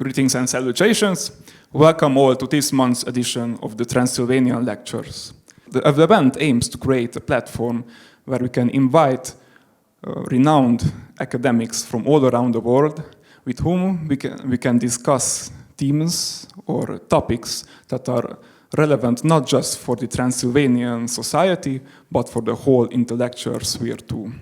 Greetings and salutations. Welcome all to this month's edition of the Transylvania Lectures. The event aims to create a platform where we can invite renowned academics from all around the world with whom we can discuss themes or topics that are relevant not just for the Transylvanian society, but for the whole intellectual sphere too.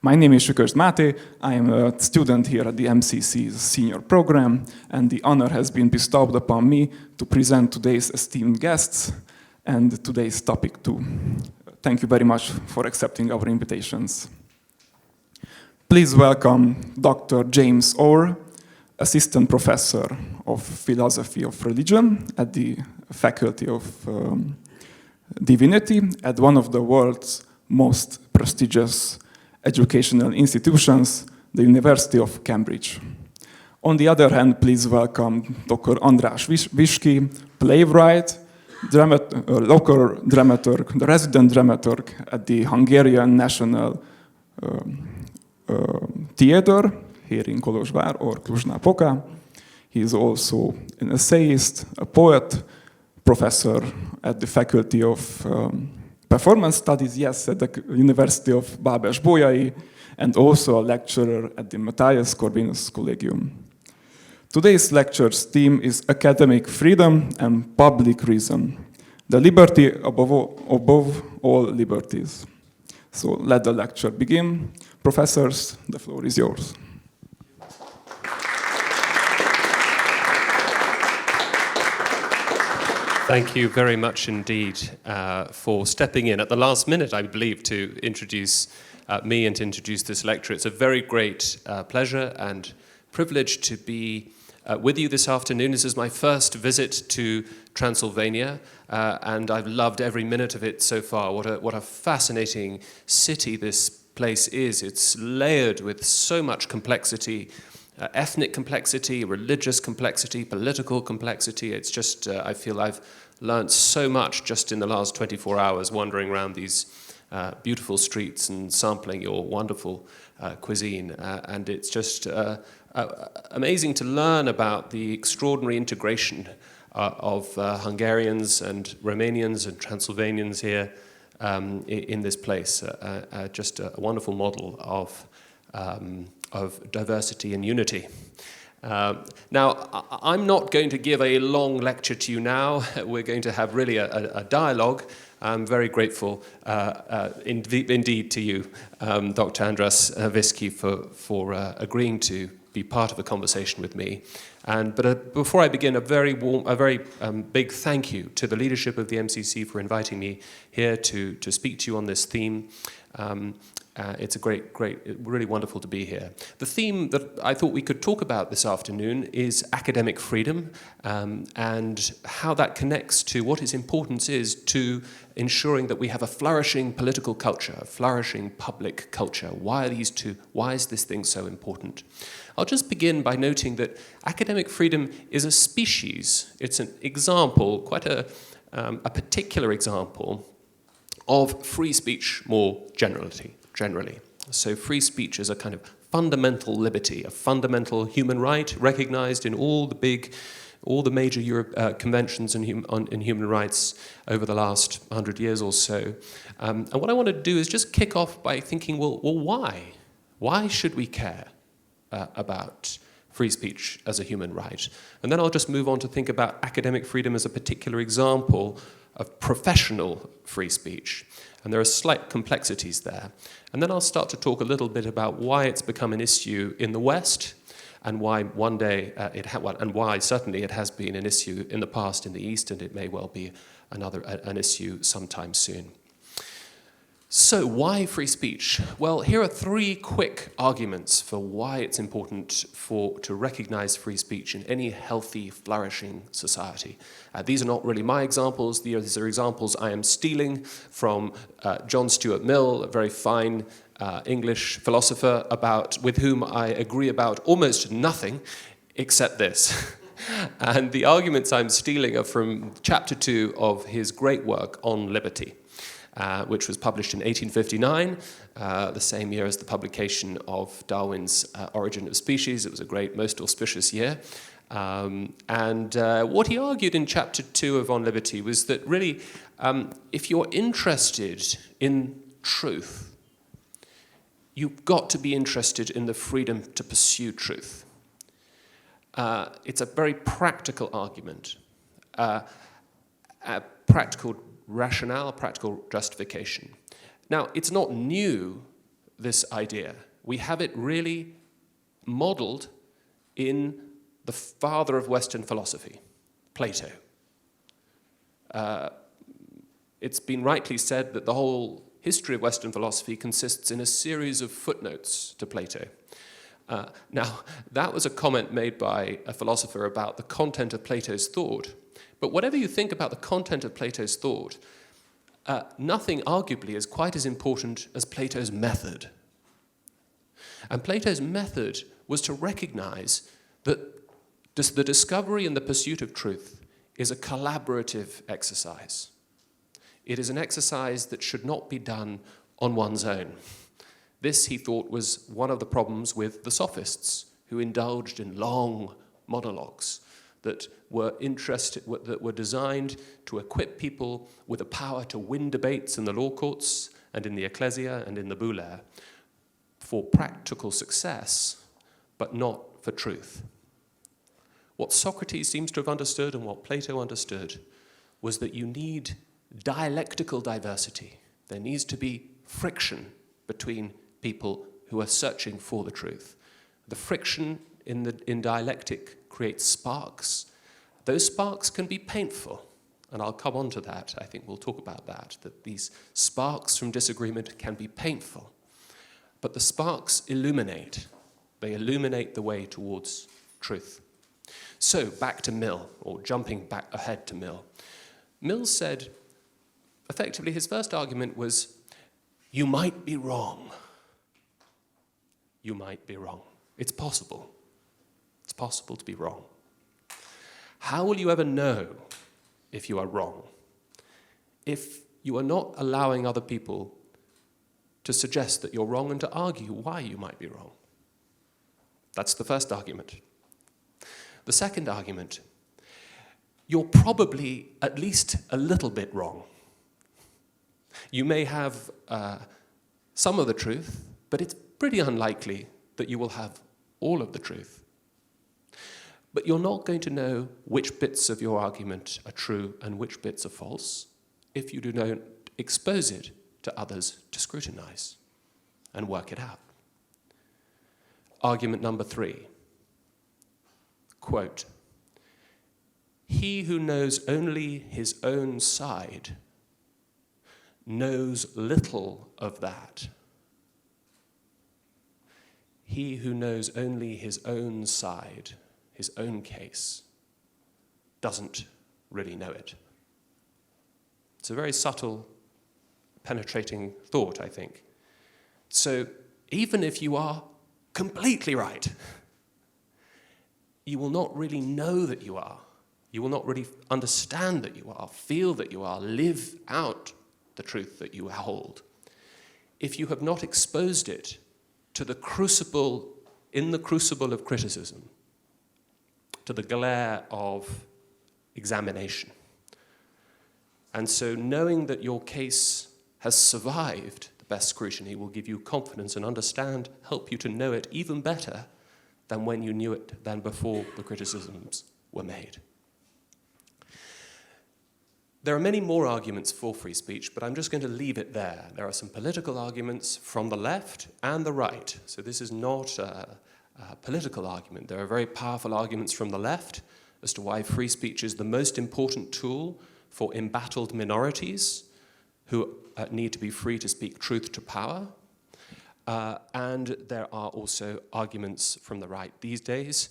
My name is Sükös Máté. I am a student here at the MCC's senior program, and the honor has been bestowed upon me to present today's esteemed guests and today's topic too. Thank you very much for accepting our invitations. Please welcome Dr. James Orr, Assistant Professor of Philosophy of Religion at the Faculty of Divinity at one of the world's most prestigious educational institutions, the University of Cambridge. On the other hand, please welcome Dr. András Viski, playwright, local dramaturg, the resident dramaturg at the Hungarian National Theatre here in Kolozsvár or Cluj-Napoca. He is also an essayist, a poet, professor at the Faculty of Performance Studies, yes, at the University of Bábes-Bolyai, and also a lecturer at the Matthias Corvinus Collegium. Today's lecture's theme is academic freedom and public reason, the liberty above all liberties. So let the lecture begin. Professors, the floor is yours. Thank you very much indeed for stepping in at the last minute, I believe, to introduce me and to introduce this lecture. It's a very great pleasure and privilege to be with you this afternoon. This is my first visit to Transylvania, and I've loved every minute of it so far. What a fascinating city this place is. It's layered with so much complexity. Ethnic complexity, religious complexity, political complexity. It's just, I feel I've learned so much just in the last 24 hours wandering around these beautiful streets and sampling your wonderful cuisine. And it's just amazing to learn about the extraordinary integration of Hungarians and Romanians and Transylvanians here in this place. Just a wonderful model of diversity and unity. Now, I'm not going to give a long lecture to you now. We're going to have really a dialogue. I'm very grateful indeed to you, Dr. András Viski, for agreeing to be part of the conversation with me. But before I begin, a very big thank you to the leadership of the MCC for inviting me here to speak to you on this theme. It's really wonderful to be here. The theme that I thought we could talk about this afternoon is academic freedom and how that connects to what its importance is to ensuring that we have a flourishing political culture, a flourishing public culture. Why is this thing so important? I'll just begin by noting that academic freedom is a species. It's an example, quite a particular example of free speech more generally. So free speech is a kind of fundamental liberty, a fundamental human right recognized in all the major conventions in human rights over the last 100 years or so. And what I want to do is just kick off by thinking, well, why? Why should we care about free speech as a human right? And then I'll just move on to think about academic freedom as a particular example of professional free speech. And there are slight complexities there. And then I'll start to talk a little bit about why it's become an issue in the West, and why one day and why certainly it has been an issue in the past in the East, and it may well be an issue sometime soon. So why free speech? Well, here are three quick arguments for why it's important to recognize free speech in any healthy, flourishing society. These are not really my examples. These are examples I am stealing from John Stuart Mill, a very fine English philosopher with whom I agree about almost nothing except this. And the arguments I'm stealing are from chapter 2 of his great work on liberty. which was published in 1859, the same year as the publication of Darwin's Origin of Species. It was a great, most auspicious year. What he argued in chapter 2 of On Liberty was that really, if you're interested in truth, you've got to be interested in the freedom to pursue truth. It's a very practical argument, a practical rationale, practical justification. Now, it's not new, this idea. We have it really modeled in the father of Western philosophy, Plato. It's been rightly said that the whole history of Western philosophy consists in a series of footnotes to Plato. Now, that was a comment made by a philosopher about the content of Plato's thought. But whatever you think about the content of Plato's thought, nothing arguably is quite as important as Plato's method. And Plato's method was to recognize that the discovery and the pursuit of truth is a collaborative exercise. It is an exercise that should not be done on one's own. This, he thought, was one of the problems with the sophists, who indulged in long monologues that were designed to equip people with the power to win debates in the law courts and in the ecclesia and in the boule for practical success, but not for truth. What Socrates seems to have understood and what Plato understood was that you need dialectical diversity. There needs to be friction between people who are searching for the truth. The friction in dialectic creates sparks. Those sparks can be painful, and I'll come on to that. I think we'll talk about that these sparks from disagreement can be painful. But the sparks illuminate. They illuminate the way towards truth. So, back to Mill, or jumping back ahead to Mill. Mill said, effectively, his first argument was, you might be wrong. You might be wrong. It's possible. It's possible to be wrong. How will you ever know if you are wrong? If you are not allowing other people to suggest that you're wrong and to argue why you might be wrong. That's the first argument. The second argument, you're probably at least a little bit wrong. You may have some of the truth, but it's pretty unlikely that you will have all of the truth. But you're not going to know which bits of your argument are true and which bits are false if you do not expose it to others to scrutinize and work it out. Argument number 3. Quote, he who knows only his own side knows little of that. He who knows only his own side, his own case, doesn't really know it. It's a very subtle, penetrating thought, I think. So even if you are completely right, you will not really know that you are. You will not really understand that you are, feel that you are, live out the truth that you hold, if you have not exposed it to the crucible, in the crucible of criticism, to the glare of examination. And so knowing that your case has survived the best scrutiny will give you confidence and help you to know it even better than when you knew it, than before the criticisms were made. There are many more arguments for free speech, but I'm just going to leave it there. There are some political arguments from the left and the right. So this is not a political argument. There are very powerful arguments from the left as to why free speech is the most important tool for embattled minorities who need to be free to speak truth to power. And there are also arguments from the right these days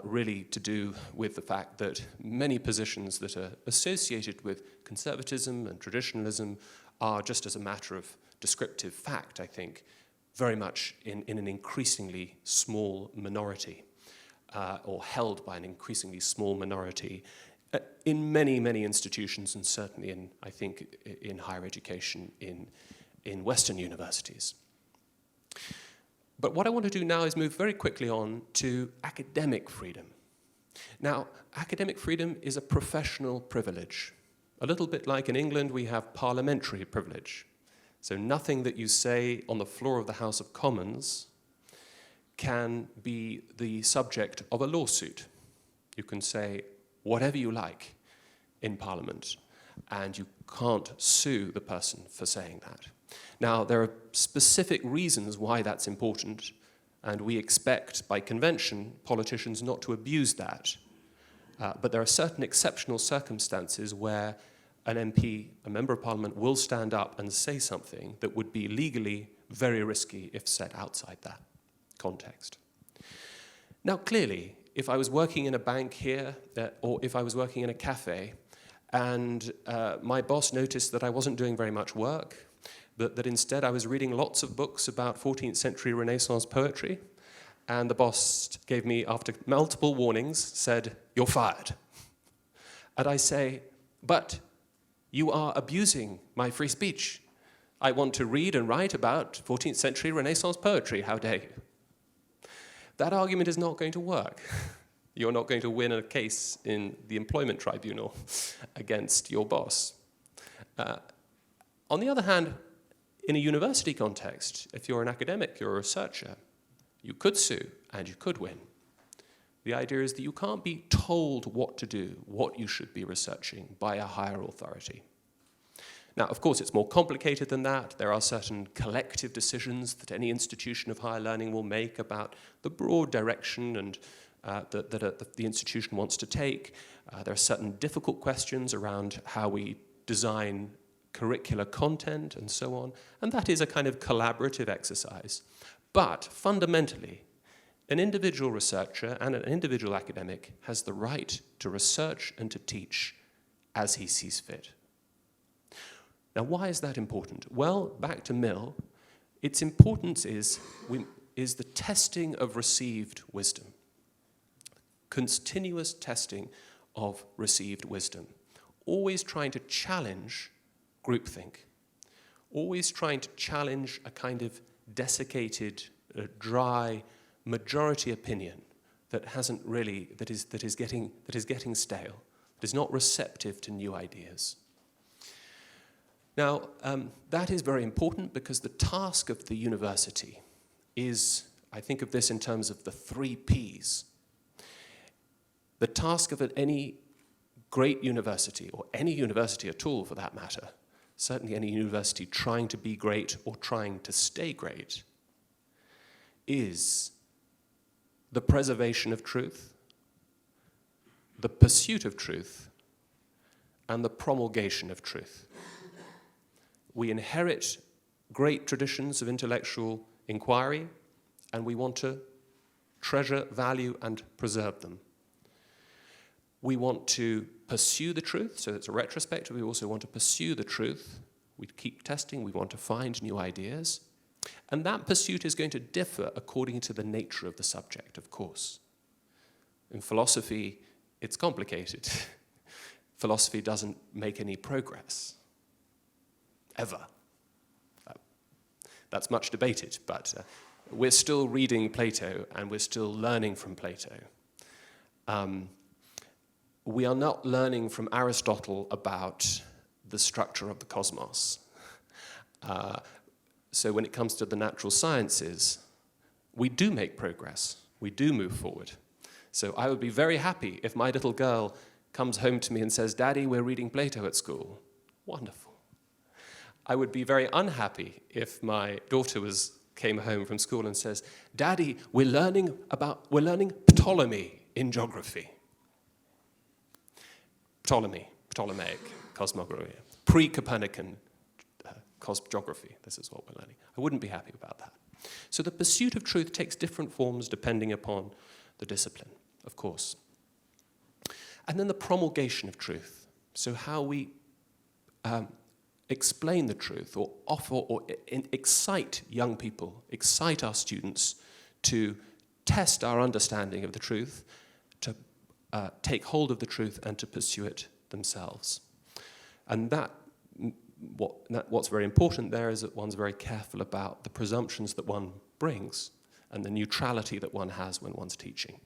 really to do with the fact that many positions that are associated with conservatism and traditionalism are, just as a matter of descriptive fact, I think, very much in an increasingly small minority, or held by an increasingly small minority, in many, many institutions, and certainly I think, in higher education in Western universities. But what I want to do now is move very quickly on to academic freedom. Now, academic freedom is a professional privilege. A little bit like in England, we have parliamentary privilege. So nothing that you say on the floor of the House of Commons can be the subject of a lawsuit. You can say whatever you like in Parliament, and you can't sue the person for saying that. Now, there are specific reasons why that's important, and we expect, by convention, politicians not to abuse that. But there are certain exceptional circumstances where an MP, a member of Parliament, will stand up and say something that would be legally very risky if said outside that context. Now, clearly, if I was working in a bank here, or if I was working in a cafe, and my boss noticed that I wasn't doing very much work, but that instead I was reading lots of books about 14th century Renaissance poetry, and the boss gave me, after multiple warnings, said, "You're fired." And I say, "But you are abusing my free speech. I want to read and write about 14th century Renaissance poetry. How dare you?" That argument is not going to work. You're not going to win a case in the employment tribunal against your boss. On the other hand, in a university context, if you're an academic, you're a researcher, you could sue and you could win. The idea is that you can't be told what to do, what you should be researching by a higher authority. Now, of course, it's more complicated than that. There are certain collective decisions that any institution of higher learning will make about the broad direction and that the institution wants to take. There are certain difficult questions around how we design curricular content and so on, and that is a kind of collaborative exercise. But fundamentally, an individual researcher and an individual academic has the right to research and to teach as he sees fit. Now, why is that important? Well, back to Mill, its importance is the testing of received wisdom. Continuous testing of received wisdom. Always trying to challenge groupthink. Always trying to challenge a kind of desiccated, dry majority opinion that is getting stale, that is not receptive to new ideas. Now, that is very important because the task of the university is, I think of this in terms of the 3 Ps. The task of any great university, or any university at all for that matter, certainly any university trying to be great or trying to stay great, is the preservation of truth, the pursuit of truth, and the promulgation of truth. We inherit great traditions of intellectual inquiry, and we want to treasure, value, and preserve them. We want to pursue the truth, so it's a retrospective. We also want to pursue the truth. We keep testing. We want to find new ideas. And that pursuit is going to differ according to the nature of the subject, of course. In philosophy, it's complicated. Philosophy doesn't make any progress, ever. That's much debated, but we're still reading Plato and we're still learning from Plato. We are not learning from Aristotle about the structure of the cosmos. So when it comes to the natural sciences, we do make progress. We do move forward. So I would be very happy if my little girl comes home to me and says, "Daddy, we're reading Plato at school." Wonderful. I would be very unhappy if my daughter came home from school and says, "Daddy, we're learning Ptolemy in geography." Ptolemaic cosmography, pre-Copernican geography. This is what we're learning. I wouldn't be happy about that. So the pursuit of truth takes different forms depending upon the discipline, of course. And then the promulgation of truth. So how we explain the truth or offer or excite young people, excite our students to test our understanding of the truth, to take hold of the truth and to pursue it themselves. And what's very important there is that one's very careful about the presumptions that one brings and the neutrality that one has when one's teaching.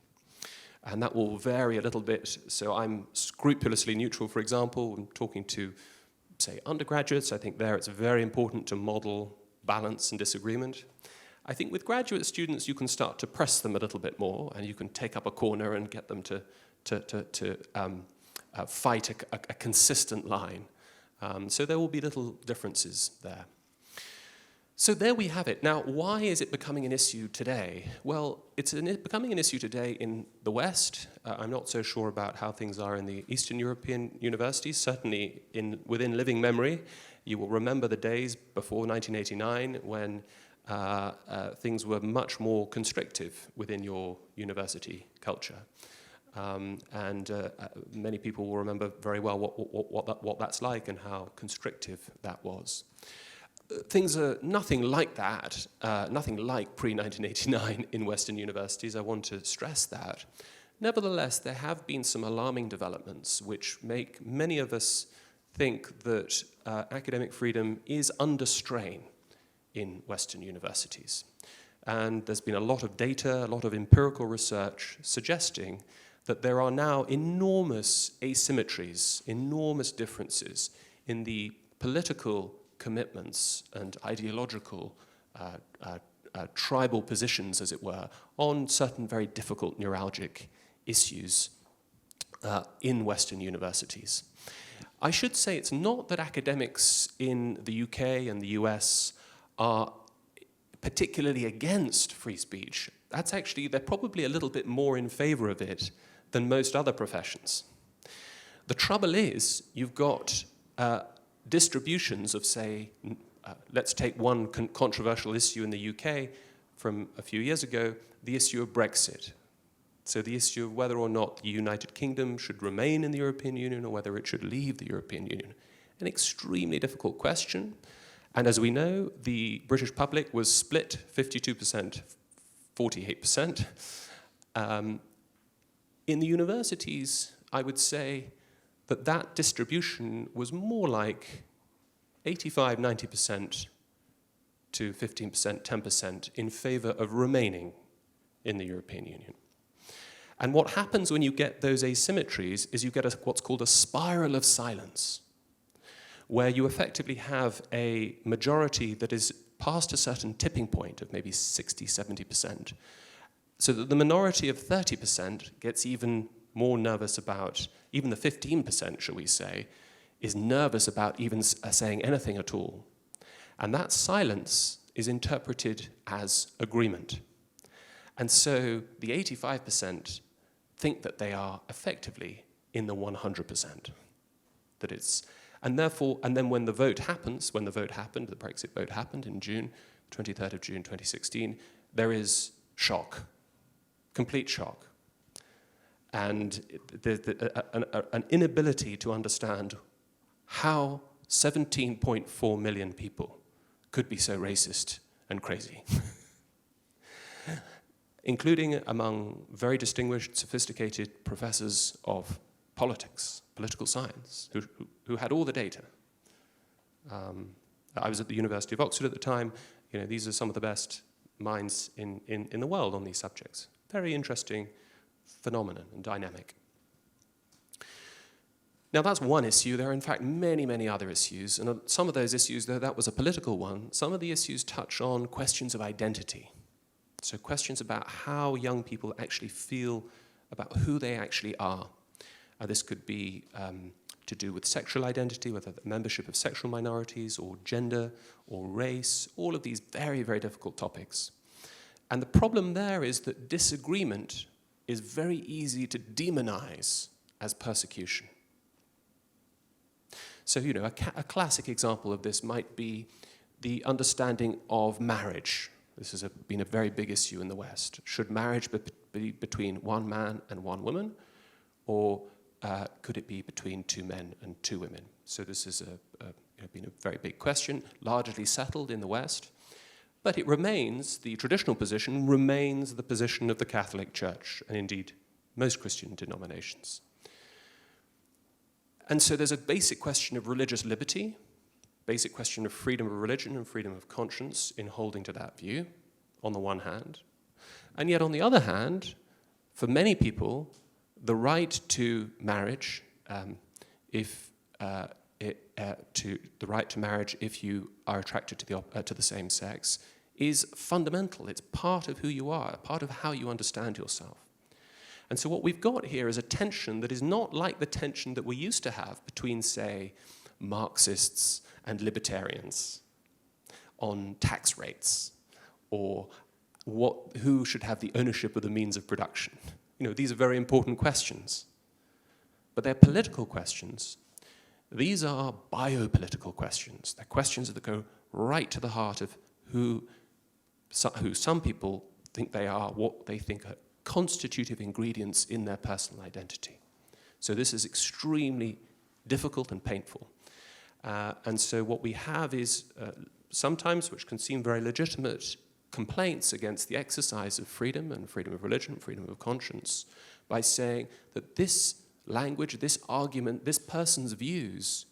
And that will vary a little bit. So I'm scrupulously neutral, for example, when talking to, say, undergraduates. I think there it's very important to model balance and disagreement. I think with graduate students, you can start to press them a little bit more, and you can take up a corner and get them to fight a consistent line. So there will be little differences there. So there we have it. Now, why is it becoming an issue today? Well, it's becoming an issue today in the West. I'm not so sure about how things are in the Eastern European universities. Certainly within living memory, you will remember the days before 1989 when things were much more constrictive within your university culture. Many people will remember very well what that's like and how constrictive that was. Things are nothing like that, nothing like pre-1989 in Western universities. I want to stress that. Nevertheless, there have been some alarming developments which make many of us think that academic freedom is under strain in Western universities. And there's been a lot of data, a lot of empirical research suggesting that there are now enormous asymmetries, enormous differences in the political commitments and ideological tribal positions, as it were, on certain very difficult neuralgic issues in Western universities. I should say it's not that academics in the UK and the US are particularly against free speech. That's actually, they're probably a little bit more in favor of it than most other professions. The trouble is, you've got distributions of, say, let's take one controversial issue in the UK from a few years ago, the issue of Brexit. So the issue of whether or not the United Kingdom should remain in the European Union or whether it should leave the European Union. An extremely difficult question. And as we know, the British public was split 52%, 48%. In the universities, I would say that distribution was more like 85, 90% to 15%, 10% in favor of remaining in the European Union. And what happens when you get those asymmetries is you get what's called a spiral of silence, where you effectively have a majority that is past a certain tipping point of maybe 60, 70%, so that the minority of 30% gets even more nervous about, even the 15%, shall we say, is nervous about even saying anything at all. And that silence is interpreted as agreement. And so the 85% think that they are effectively in the 100%. That it's, and therefore, and then when the vote happens, when the vote happened, the Brexit vote happened in June, 23rd of June 2016, there is shock, complete shock. And an inability to understand how 17.4 million people could be so racist and crazy. Including among very distinguished, sophisticated professors of politics, political science, who had all the data. I was at the University of Oxford at the time. You know, these are some of the best minds in the world on these subjects. Very interesting phenomenon and dynamic. Now that's one issue. There are in fact many, many other issues, and some of those issues, though that was a political one, some of the issues touch on questions of identity. So questions about how young people actually feel about who they actually are. This could be to do with sexual identity, whether the membership of sexual minorities or gender or race, all of these very, very difficult topics. And the problem there is that disagreement is very easy to demonize as persecution. So, you know, a classic example of this might be the understanding of marriage. This has been a very big issue in the West. Should marriage be between one man and one woman, or could it be between two men and two women? So this has been a very big question, largely settled in the West. But it remains, the traditional position remains the position of the Catholic Church, and indeed most Christian denominations. And so there's a basic question of religious liberty, basic question of freedom of religion and freedom of conscience in holding to that view, on the one hand. And yet, on the other hand, for many people, the right to marriage, the right to marriage if you are attracted to the same sex, is fundamental. It's part of who you are, part of how you understand yourself. And so what we've got here is a tension that is not like the tension that we used to have between, say, Marxists and libertarians on tax rates, or who should have the ownership of the means of production. You know, these are very important questions. But they're political questions. These are biopolitical questions. They're questions that go right to the heart of who some people think they are, what they think are constitutive ingredients in their personal identity. So this is extremely difficult and painful. And so what we have is sometimes, which can seem very legitimate, complaints against the exercise of freedom and freedom of religion, freedom of conscience, by saying that this language, this argument, this person's views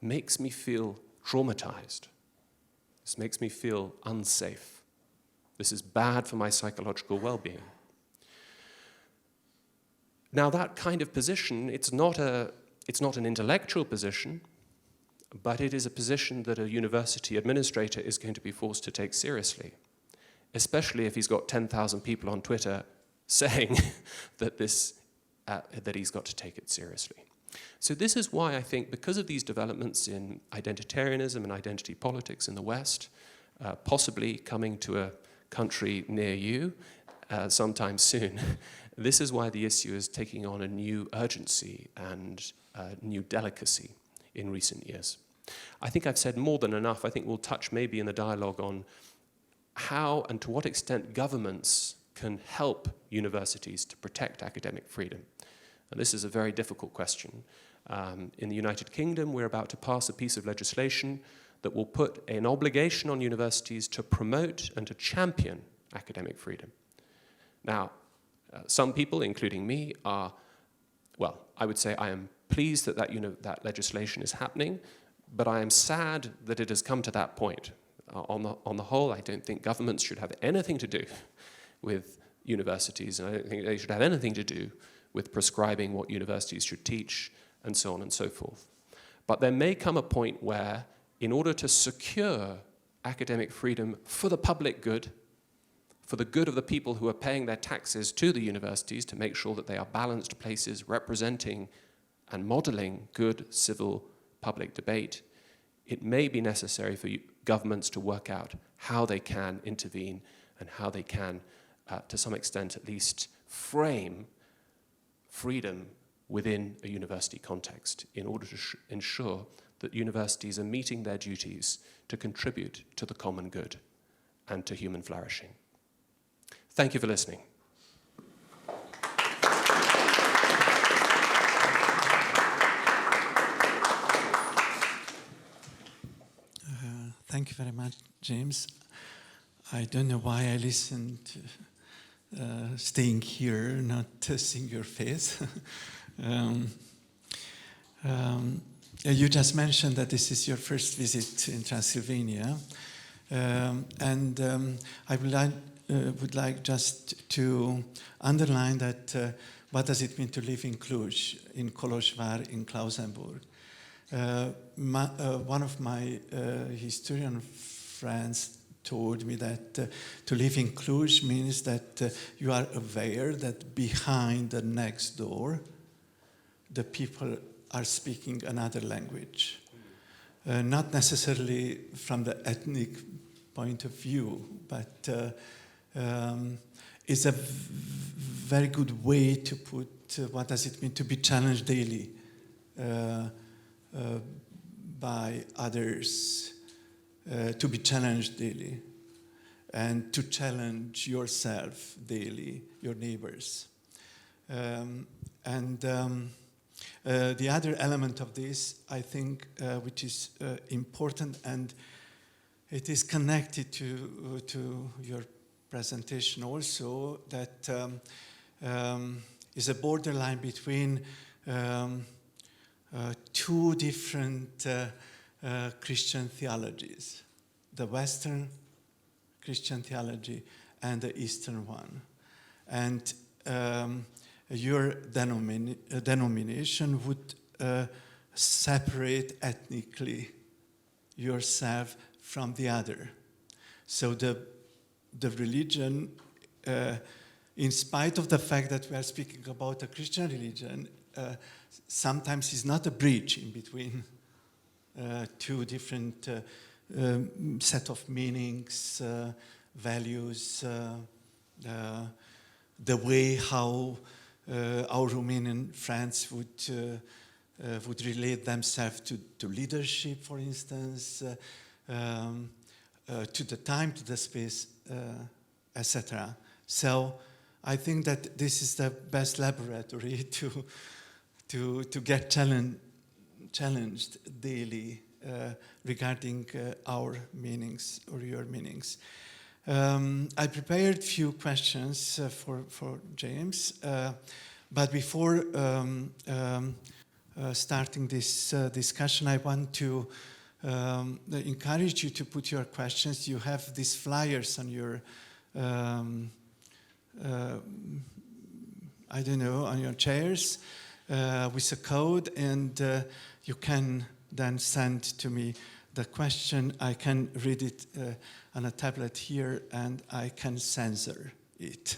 makes me feel traumatized. This makes me feel unsafe. This is bad for my psychological well-being. Now, that kind of position, it's not an intellectual position, but it is a position that a university administrator is going to be forced to take seriously, especially if he's got 10,000 people on Twitter saying that he's got to take it seriously. So this is why I think, because of these developments in identitarianism and identity politics in the West, possibly coming to a country near you sometime soon, this is why the issue is taking on a new urgency and new delicacy in recent years. I think I've said more than enough. I think we'll touch maybe in the dialogue on how and to what extent governments can help universities to protect academic freedom. And this is a very difficult question. In the United Kingdom, we're about to pass a piece of legislation that will put an obligation on universities to promote and to champion academic freedom. Now, some people, including me, I would say I am pleased that that legislation is happening, but I am sad that it has come to that point. On the whole, I don't think governments should have anything to do with universities, and I don't think they should have anything to do with prescribing what universities should teach, and so on and so forth. But there may come a point where, in order to secure academic freedom for the public good, for the good of the people who are paying their taxes to the universities, to make sure that they are balanced places representing and modeling good civil public debate, it may be necessary for governments to work out how they can intervene and how they can, to some extent at least, frame freedom within a university context in order to ensure that universities are meeting their duties to contribute to the common good and to human flourishing. Thank you for listening. Thank you very much, James. I don't know why I listened staying here, not seeing your face. You just mentioned that this is your first visit in Transylvania, and I would like just to underline that what does it mean to live in Cluj, in Koložvár, in Klausenburg. One of my historian friends told me that to live in Cluj means that you are aware that behind the next door, the people are speaking another language. Not necessarily from the ethnic point of view, but it's a very good way to put what does it mean to be challenged daily by others, to be challenged daily, and to challenge yourself daily, your neighbors. The other element of this, I think, which is important, and it is connected to your presentation also, that is a borderline between two different Christian theologies, the Western Christian theology and the Eastern one. And your denomination would separate ethnically yourself from the other. So the religion, in spite of the fact that we are speaking about a Christian religion, sometimes is not a bridge in between two different set of meanings, values, the way how our Romanian friends would relate themselves to leadership, for instance, to the time, to the space, etc. So I think that this is the best laboratory to get challenged daily regarding our meanings or your meanings. I prepared few questions for James, but before starting this discussion, I want to encourage you to put your questions. You have these flyers on your, I don't know, on your chairs with a code, and you can then send to me the question. I can read it on a tablet here, and I can censor it.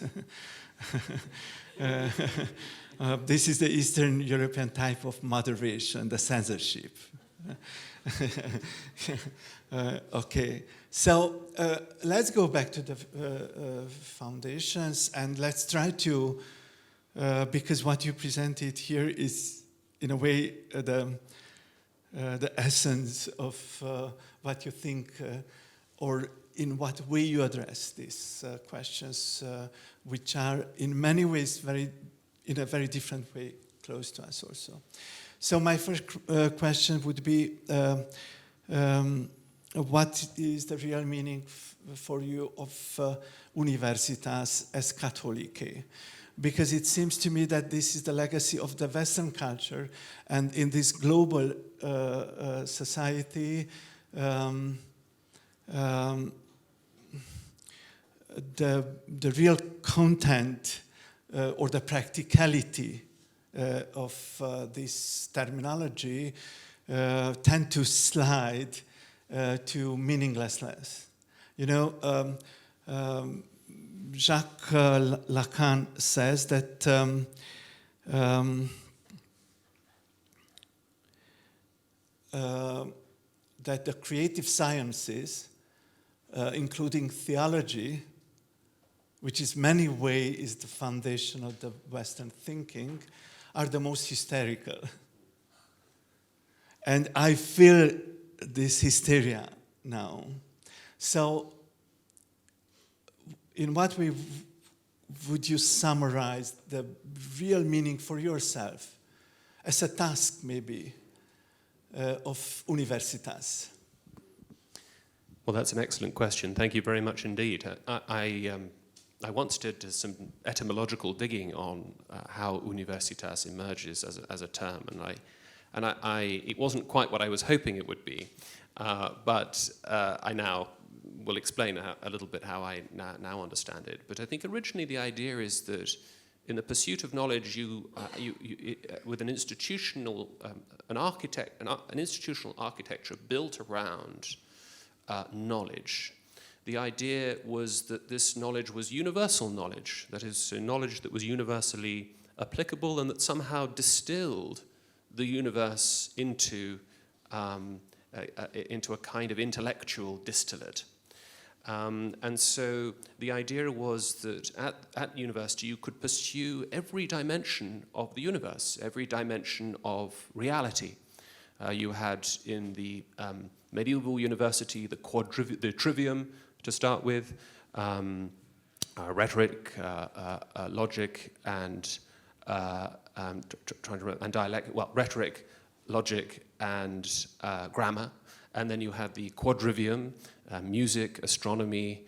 This is the Eastern European type of moderation, the censorship. Okay, so let's go back to the foundations, and let's try to, because what you presented here is, in a way, the essence of what you think, or in what way you address these questions, which are in many ways in a very different way close to us also. So my first question would be, what is the real meaning for you of universitas as Catholicae? Because it seems to me that this is the legacy of the Western culture, and in this global society, the real content or the practicality of this terminology tend to slide to meaninglessness. You know, Jacques Lacan says that that the creative sciences, including theology, which is many ways is the foundation of the Western thinking, are the most hysterical. And I feel this hysteria now. So, in what way would you summarize the real meaning for yourself as a task, maybe, of universitas? Well, that's an excellent question. Thank you very much indeed. I once did some etymological digging on how universitas emerges as a term, and it wasn't quite what I was hoping it would be, but I now will explain a little bit how I now understand it. But I think originally the idea is that in the pursuit of knowledge, you with an institutional an institutional architecture built around knowledge. The idea was that this knowledge was universal knowledge, that is, knowledge that was universally applicable and that somehow distilled the universe into a kind of intellectual distillate. And so the idea was that at university you could pursue every dimension of the universe, every dimension of reality. You had in the medieval university the trivium to start with, rhetoric, logic, and dialect. Well, rhetoric, logic, and grammar, and then you had the quadrivium, music, astronomy,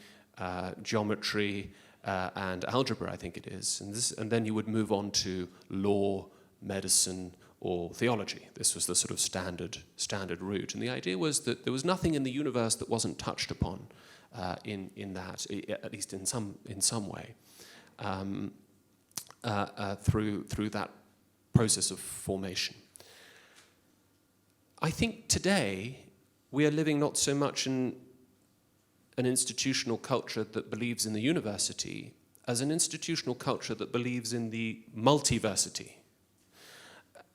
geometry, and algebra, I think it is. And then you would move on to law, medicine, or theology. This was the sort of standard route. And the idea was that there was nothing in the universe that wasn't touched upon in that, at least in some way, through that process of formation. I think today we are living not so much in an institutional culture that believes in the university as an institutional culture that believes in the multiversity.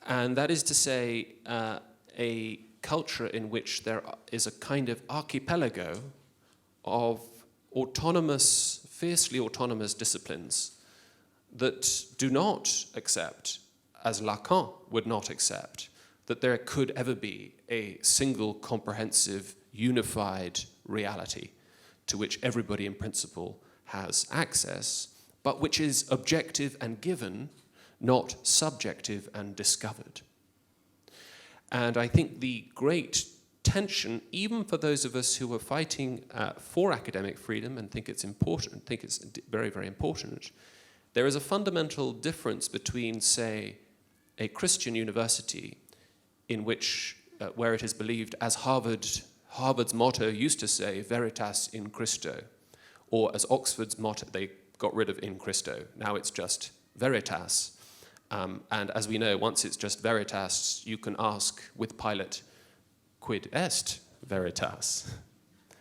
And that is to say, a culture in which there is a kind of archipelago of autonomous, fiercely autonomous disciplines that do not accept, as Lacan would not accept, that there could ever be a single, comprehensive, unified reality to which everybody in principle has access, but which is objective and given, not subjective and discovered. And I think the great tension, even for those of us who are fighting for academic freedom and think it's important, think it's very, very important, there is a fundamental difference between, say, a Christian university in which, where it is believed, as Harvard's motto used to say, veritas in Christo, or as Oxford's motto, they got rid of in Christo, now it's just veritas. And as we know, once it's just veritas, you can ask with Pilate, quid est veritas?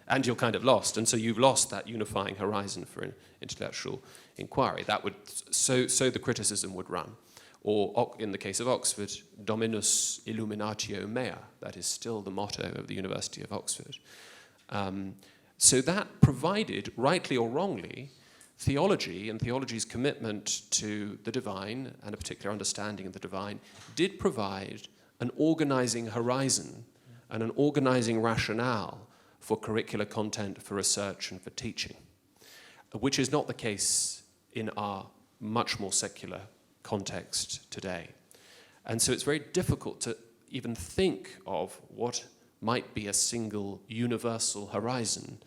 And you're kind of lost, and so you've lost that unifying horizon for an intellectual inquiry. That would, so the criticism would run. Or in the case of Oxford, Dominus illuminatio mea, that is still the motto of the University of Oxford. So that provided, rightly or wrongly, theology and theology's commitment to the divine and a particular understanding of the divine did provide an organizing horizon and an organizing rationale for curricular content, for research and for teaching, which is not the case in our much more secular context today. And so it's very difficult to even think of what might be a single universal horizon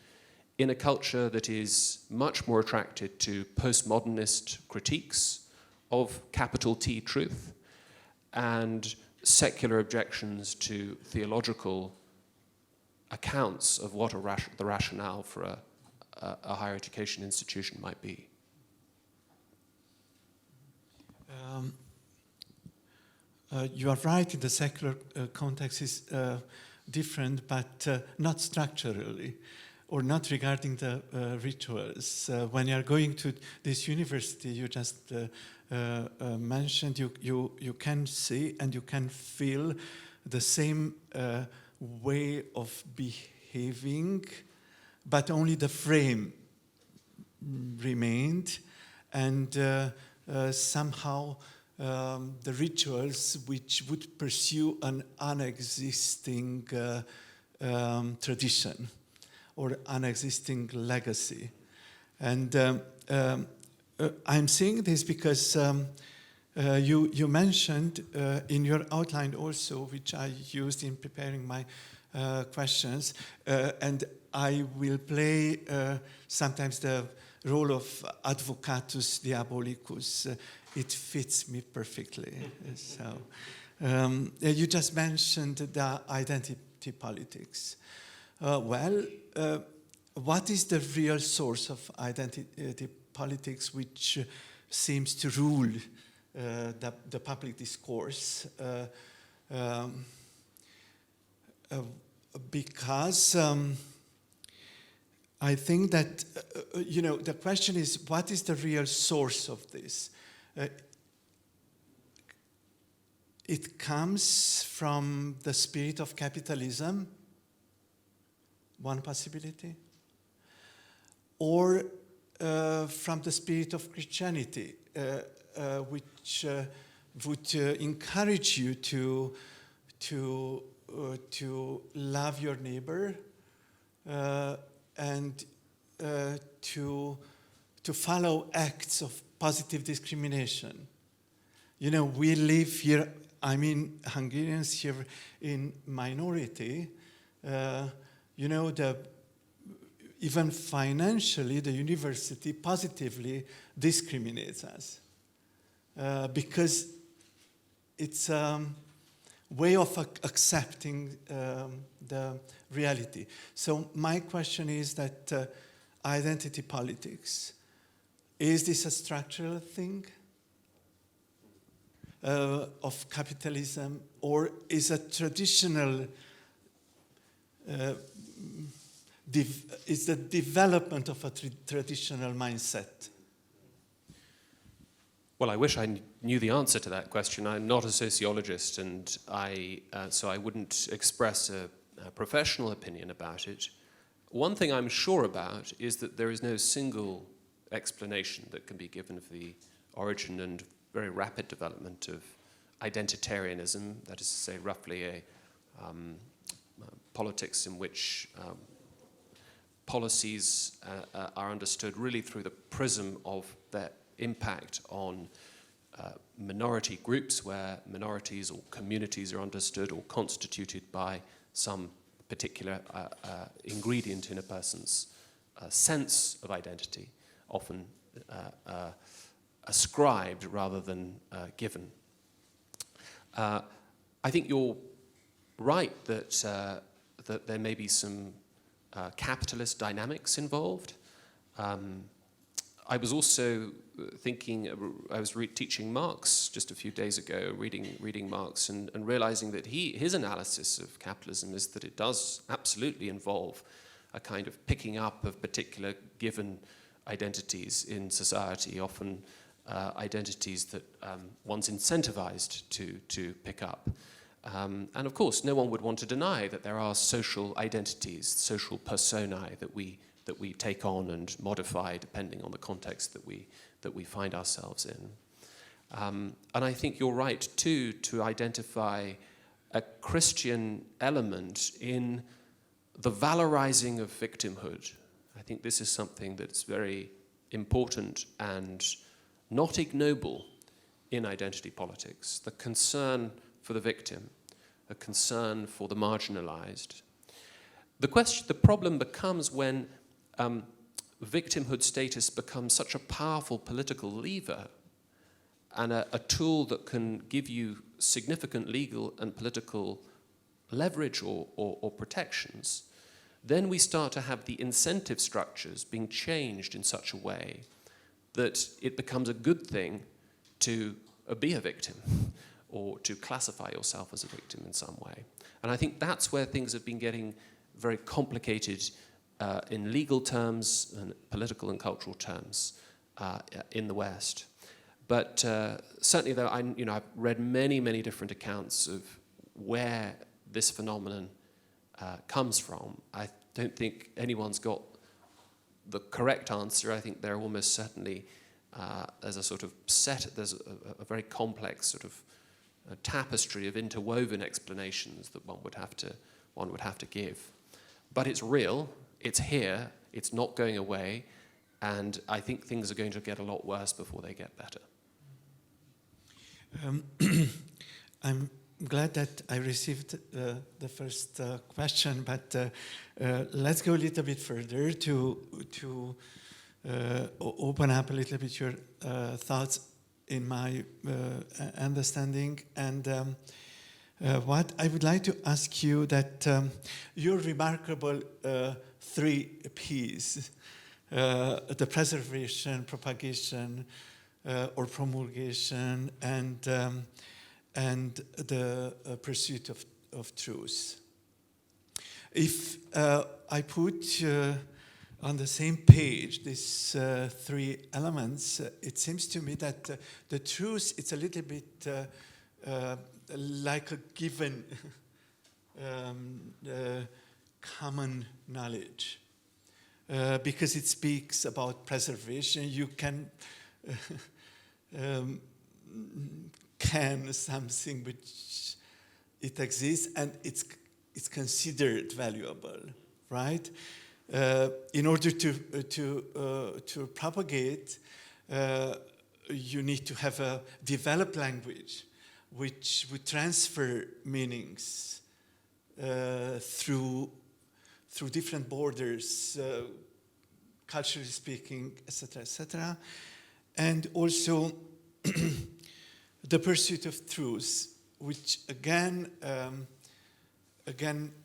in a culture that is much more attracted to postmodernist critiques of capital T truth and secular objections to theological accounts of what the rationale for a higher education institution might be. You are right, in the secular context is different, but not structurally, or not regarding the rituals. When you are going to this university, you just mentioned, you can see and you can feel the same way of behaving, but only the frame remained, and somehow the rituals which would pursue an unexisting tradition or unexisting legacy. And I'm saying this because you mentioned in your outline also, which I used in preparing my questions, and I will play sometimes the role of advocatus diabolicus. It fits me perfectly. So, you just mentioned the identity politics. What is the real source of identity politics which seems to rule the public discourse? Because I think that, the question is, what is the real source of this? It comes from the spirit of capitalism, one possibility, or from the spirit of Christianity, which would encourage you to love your neighbor and to follow acts of positive discrimination. We live here, Hungarians here in minority. even financially, the university positively discriminates us because it's a way of accepting the reality. So my question is that identity politics, is this a structural thing of capitalism, or is a traditional, is the development of a traditional mindset? Well, I wish I knew the answer to that question. I'm not a sociologist, and so I wouldn't express a professional opinion about it. One thing I'm sure about is that there is no single explanation that can be given of the origin and very rapid development of identitarianism, that is to say, roughly a politics in which policies are understood really through the prism of their impact on minority groups, where minorities or communities are understood or constituted by some particular ingredient in a person's sense of identity, often ascribed rather than given. I think you're right that that there may be some capitalist dynamics involved. I was also thinking, I was teaching Marx just a few days ago, reading Marx and realizing that his analysis of capitalism is that it does absolutely involve a kind of picking up of particular given identities in society, often identities that one's incentivized to pick up. And of course, no one would want to deny that there are social identities, social personae that we take on and modify depending on the context that we find ourselves in. And I think you're right too to identify a Christian element in the valorizing of victimhood. I think this is something that's very important and not ignoble in identity politics. The concern for the victim, a concern for the marginalized. The problem becomes when victimhood status becomes such a powerful political lever and a tool that can give you significant legal and political leverage or protections, then we start to have the incentive structures being changed in such a way that it becomes a good thing to be a victim or to classify yourself as a victim in some way. And I think that's where things have been getting very complicated in legal terms and political and cultural terms in the West. But certainly, though, I've read many different accounts of where this phenomenon comes from. I don't think anyone's got the correct answer. I think there almost certainly there's a sort of there's a very complex sort of tapestry of interwoven explanations that one would have to give. But it's real. It's here. It's not going away. And I think things are going to get a lot worse before they get better. I'm glad that I received the first question, but let's go a little bit further to open up a little bit your thoughts in my understanding. And what I would like to ask you that your remarkable 3 Ps, the preservation, propagation, or promulgation, and the pursuit of truth. If I put on the same page these 3 elements, it seems to me that the truth, it's a little bit like a given common knowledge, because it speaks about preservation. You can can something which it exists and it's considered valuable, right? In order to propagate, you need to have a developed language which would transfer meanings through different borders, culturally speaking, etc., etc. And also the pursuit of truth, which again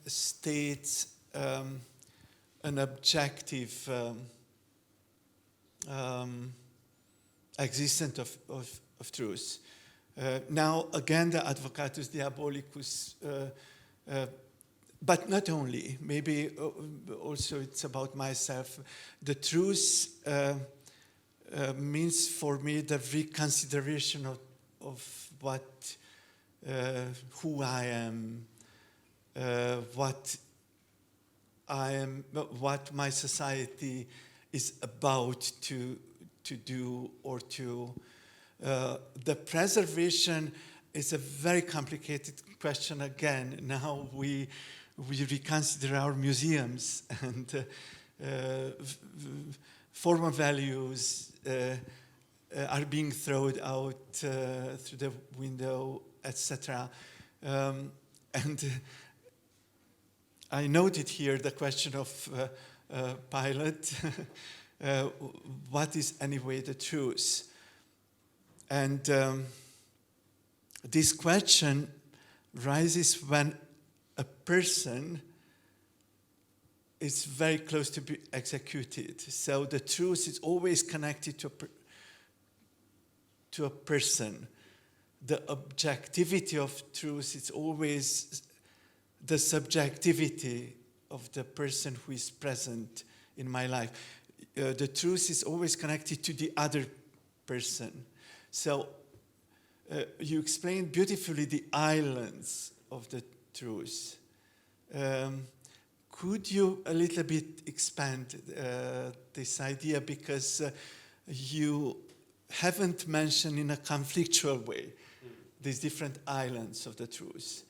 states an objective existence of truth. Now, again, the advocatus diabolicus, but not only, maybe also it's about myself. The truth means for me the reconsideration of what, who I am, what my society is about to do or to. The preservation is a very complicated question again. Now we reconsider our museums and former values are being thrown out through the window, etc. And I noted here the question of Pilate. What is anyway the truth? And this question rises when a person is very close to be executed. So the truth is always connected to a person. The objectivity of truth is always the subjectivity of the person who is present in my life. The truth is always connected to the other person. So you explained beautifully the islands of the truth. Could you a little bit expand this idea, because you haven't mentioned in a conflictual way these different islands of the truth.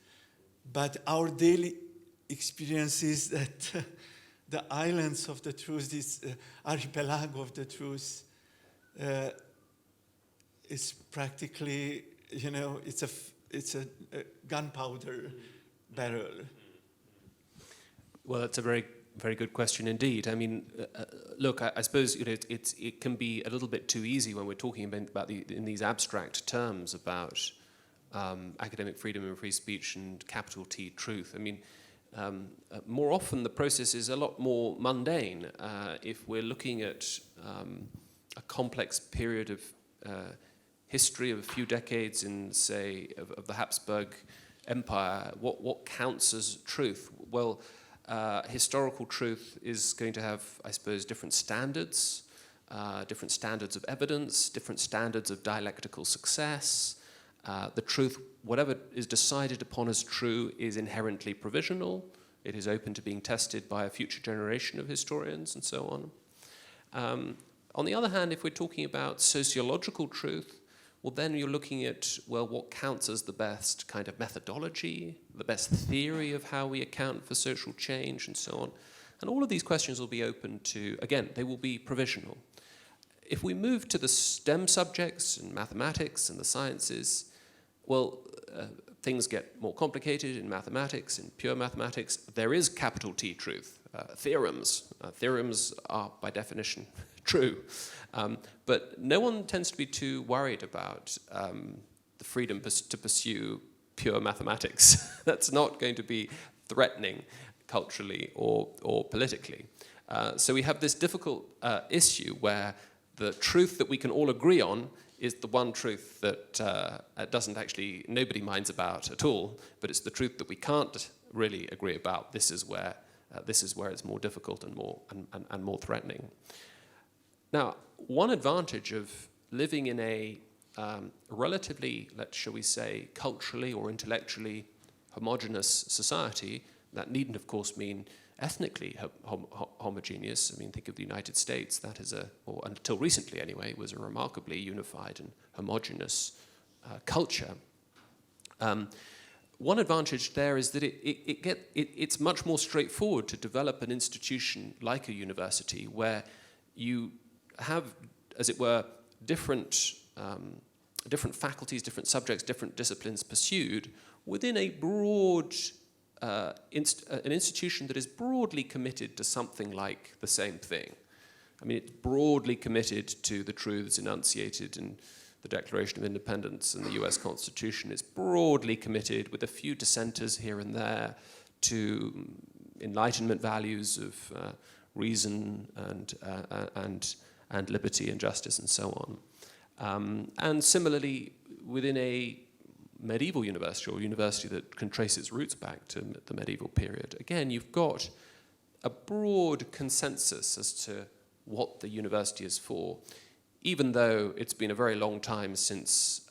But our daily experience is that the islands of the truth, this archipelago of the truth, is practically, it's a gunpowder barrel. Well, that's a very, very good question indeed. I mean, look, I suppose it can be a little bit too easy when we're talking about in these abstract terms about academic freedom and free speech and capital T truth. I mean, more often the process is a lot more mundane. If we're looking at a complex period of history of a few decades in, say, of the Habsburg Empire, what counts as truth? Well, historical truth is going to have, I suppose, different standards of evidence, different standards of dialectical success. The truth, whatever is decided upon as true, is inherently provisional. It is open to being tested by a future generation of historians and so on. On the other hand, if we're talking about sociological truth, well, then you're looking at, well, what counts as the best kind of methodology, the best theory of how we account for social change and so on. And all of these questions will be open to, again, they will be provisional. If we move to the STEM subjects and mathematics and the sciences, well, things get more complicated in mathematics, in pure mathematics. There is capital T truth, theorems. Theorems are, by definition, true. But no one tends to be too worried about the freedom to pursue pure mathematics. That's not going to be threatening culturally or politically. So we have this difficult issue where the truth that we can all agree on is the one truth that doesn't actually, nobody minds about at all, but it's the truth that we can't really agree about. This is where it's more difficult and more threatening. Now, one advantage of living in a relatively, shall we say, culturally or intellectually homogeneous society, that needn't, of course, mean ethnically homogeneous. I mean, think of the United States. That is or until recently anyway, was a remarkably unified and homogeneous culture. One advantage there is that it's much more straightforward to develop an institution like a university where you have, as it were, different faculties, different subjects, different disciplines pursued within a broad an institution that is broadly committed to something like the same thing. I mean, it's broadly committed to the truths enunciated in the Declaration of Independence and the US Constitution. It's broadly committed, with a few dissenters here and there, to Enlightenment values of reason and liberty and justice and so on. And similarly, within a medieval university, or a university that can trace its roots back to the medieval period, again, you've got a broad consensus as to what the university is for, even though it's been a very long time since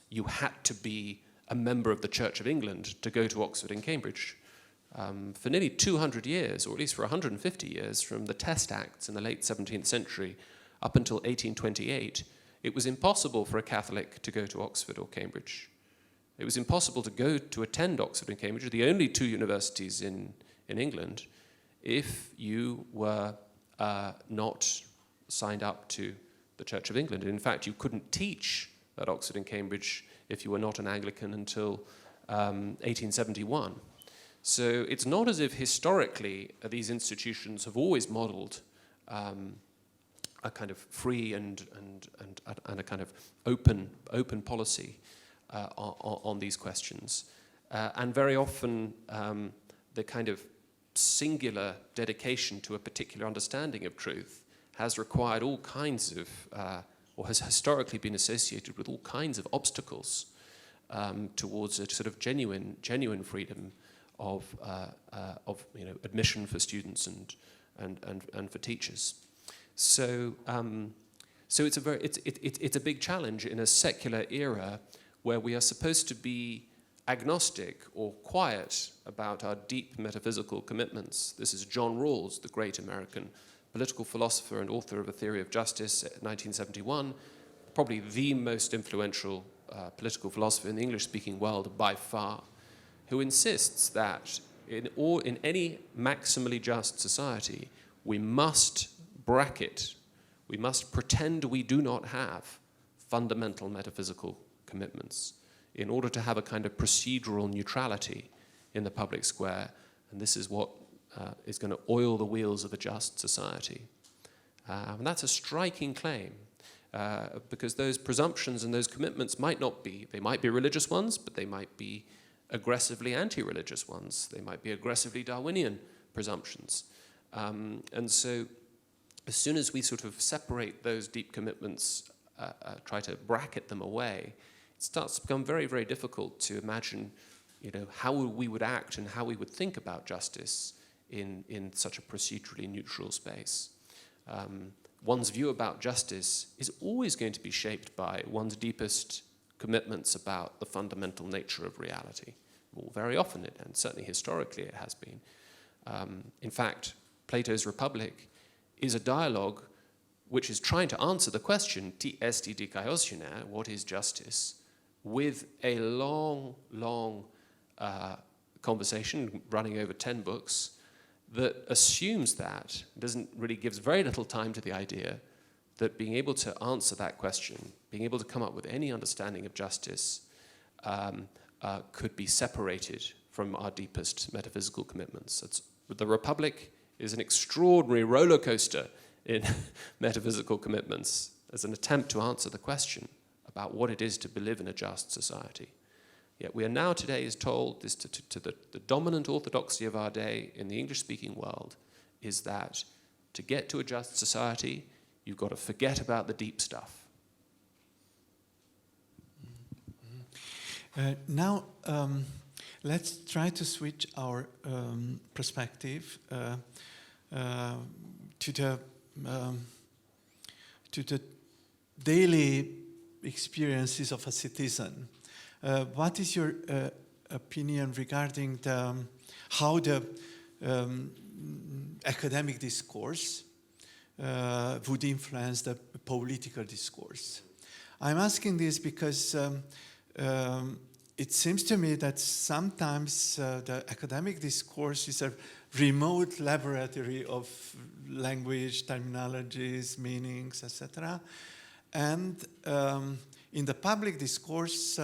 you had to be a member of the Church of England to go to Oxford and Cambridge. For nearly 200 years, or at least for 150 years, from the Test Acts in the late 17th century up until 1828, it was impossible for a Catholic to go to Oxford or Cambridge. It was impossible to attend Oxford and Cambridge, the only two universities in England, if you were not signed up to the Church of England. And in fact, you couldn't teach at Oxford and Cambridge if you were not an Anglican until 1871. So it's not as if historically these institutions have always modeled a kind of free and a kind of open policy on these questions. And very often the kind of singular dedication to a particular understanding of truth has required all kinds of, or has historically been associated with all kinds of obstacles towards a sort of genuine freedom of admission for students and for teachers. So it's a big challenge in a secular era where we are supposed to be agnostic or quiet about our deep metaphysical commitments. This is John Rawls, the great American political philosopher and author of A Theory of Justice, 1971, probably the most influential political philosopher in the English-speaking world by far, who insists that in any maximally just society, we must bracket, we must pretend we do not have fundamental metaphysical commitments in order to have a kind of procedural neutrality in the public square. And this is what is going to oil the wheels of a just society. And that's a striking claim, because those presumptions and those commitments might be religious ones, but they might be aggressively anti-religious ones. They might be aggressively Darwinian presumptions. And so as soon as we sort of separate those deep commitments, try to bracket them away, it starts to become very, very difficult to imagine, how we would act and how we would think about justice in such a procedurally neutral space. One's view about justice is always going to be shaped by one's deepest commitments about the fundamental nature of reality. Well, very often, and certainly historically it has been. In fact, Plato's Republic is a dialogue which is trying to answer the question, τι εστι δικαιοσύνη, what is justice, with a long conversation running over 10 books that assumes that, gives very little time to the idea that being able to answer that question, being able to come up with any understanding of justice, could be separated from our deepest metaphysical commitments. The Republic is an extraordinary roller coaster in metaphysical commitments as an attempt to answer the question about what it is to live in a just society. Yet we are now today is told, this to the dominant orthodoxy of our day in the English-speaking world, is that to get to a just society, you've got to forget about the deep stuff. Now, let's try to switch our perspective to the daily experiences of a citizen. What is your opinion regarding how the academic discourse would influence the political discourse? I'm asking this because it seems to me that sometimes the academic discourse is a remote laboratory of language, terminologies, meanings, etc. And in the public discourse,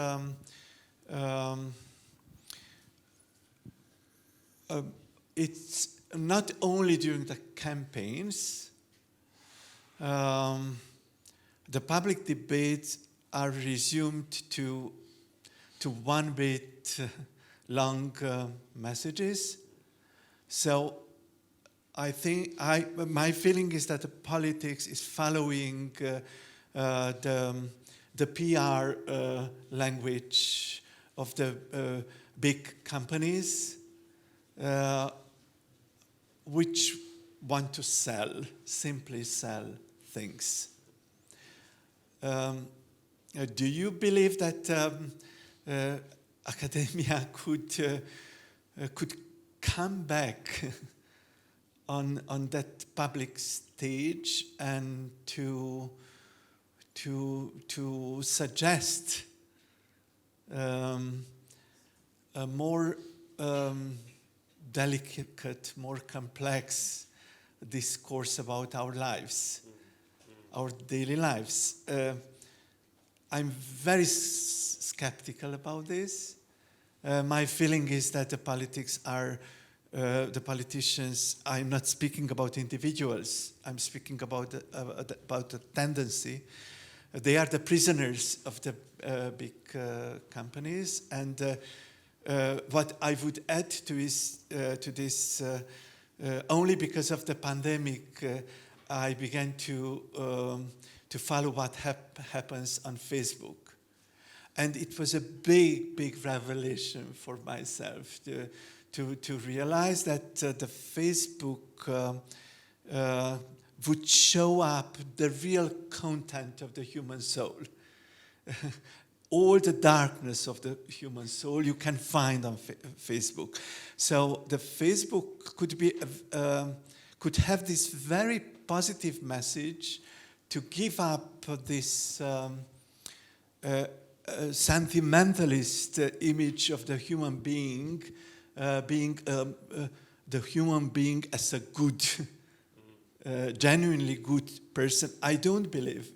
it's not only during the campaigns, the public debates are resumed to one bit long messages. So I think my feeling is that the politics is following the PR language of the big companies, which want to simply sell things. Do you believe that academia could come back on that public stage and to suggest a more delicate, more complex discourse about our lives, our daily lives? I'm very skeptical about this. My feeling is that the politicians, I'm not speaking about individuals, I'm speaking about the tendency. They are the prisoners of the big companies, and what I would add to this, only because of the pandemic, I began to follow what happens on Facebook. And it was a big revelation for myself to realize that the Facebook would show up the real content of the human soul. All the darkness of the human soul you can find on Facebook. So the Facebook could have this very positive message to give up this sentimentalist image of the human being, being the human being as a good, genuinely good person. I don't believe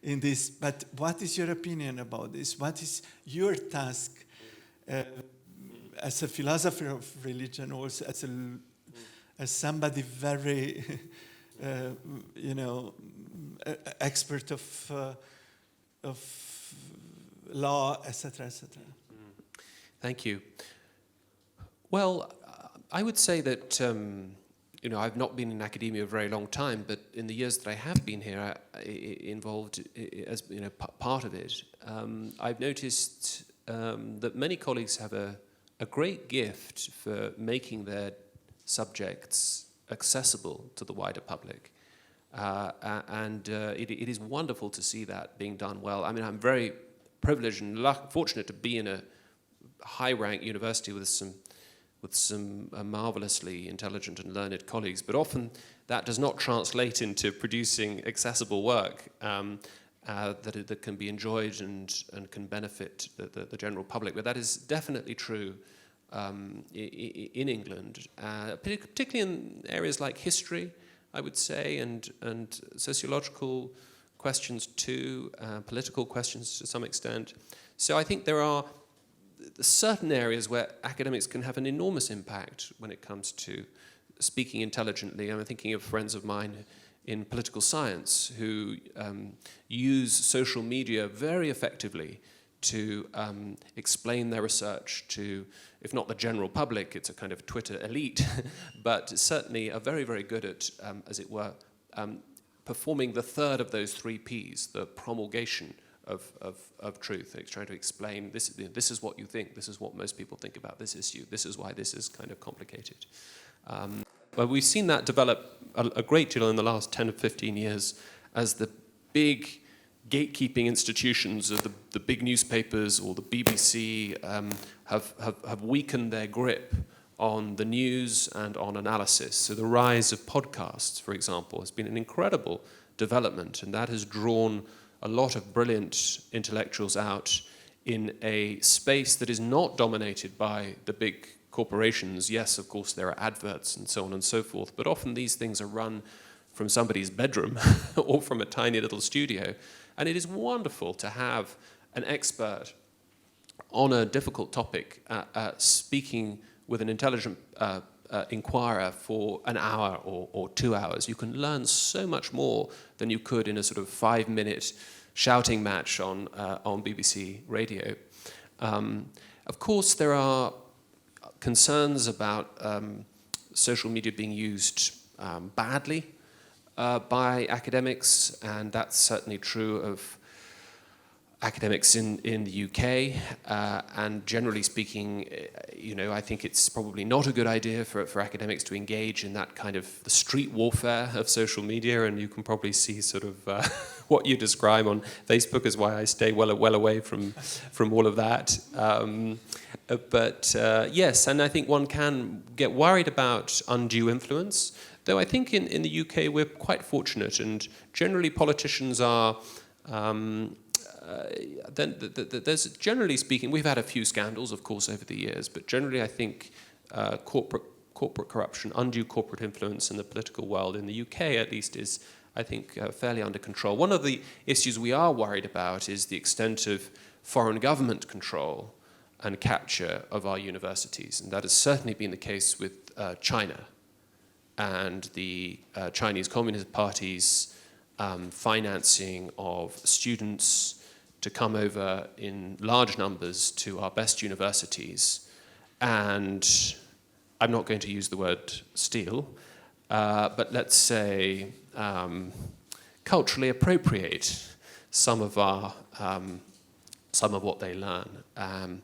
in this, but what is your opinion about this? What is your task as a philosopher of religion, also as somebody very, expert of law, etc., etc.? Thank you. Well, I would say that I've not been in academia a very long time, but in the years that I have been here, involved as part of it, I've noticed that many colleagues have a great gift for making their subjects accessible to the wider public. And it is wonderful to see that being done well. I mean, I'm very privileged and fortunate to be in a high-ranked university with some marvelously intelligent and learned colleagues, but often that does not translate into producing accessible work that can be enjoyed and can benefit the general public. But that is definitely true in England, particularly in areas like history, I would say, and sociological questions too, political questions to some extent. So I think there are certain areas where academics can have an enormous impact when it comes to speaking intelligently. I'm thinking of friends of mine in political science who use social media very effectively to explain their research to, if not the general public, it's a kind of Twitter elite, but certainly are very, very good at, as it were, performing the third of those 3 Ps, the promulgation of truth. It's trying to explain, this is what you think, this is what most people think about this issue, this is why this is kind of complicated. But we've seen that develop a great deal in the last 10 or 15 years as the big gatekeeping institutions of the big newspapers or the BBC have weakened their grip on the news and on analysis. So the rise of podcasts, for example, has been an incredible development, and that has drawn a lot of brilliant intellectuals out in a space that is not dominated by the big corporations. Yes, of course, there are adverts and so on and so forth, but often these things are run from somebody's bedroom or from a tiny little studio. And it is wonderful to have an expert on a difficult topic speaking with an intelligent Inquirer for an hour or 2 hours, you can learn so much more than you could in a sort of 5-minute shouting match on BBC radio. Of course, there are concerns about social media being used badly by academics, and that's certainly true of academics in the UK, and generally speaking, I think it's probably not a good idea for academics to engage in that kind of the street warfare of social media, and you can probably see sort of what you describe on Facebook is why I stay well away from all of that. But yes, and I think one can get worried about undue influence, though I think in the UK we're quite fortunate, and generally politicians are there's generally speaking, we've had a few scandals, of course, over the years, but generally I think corporate corruption, undue corporate influence in the political world, in the UK at least, is, I think, fairly under control. One of the issues we are worried about is the extent of foreign government control and capture of our universities, and that has certainly been the case with China and the Chinese Communist Party's financing of students to come over in large numbers to our best universities, and I'm not going to use the word steal, but let's say culturally appropriate some of what they learn, and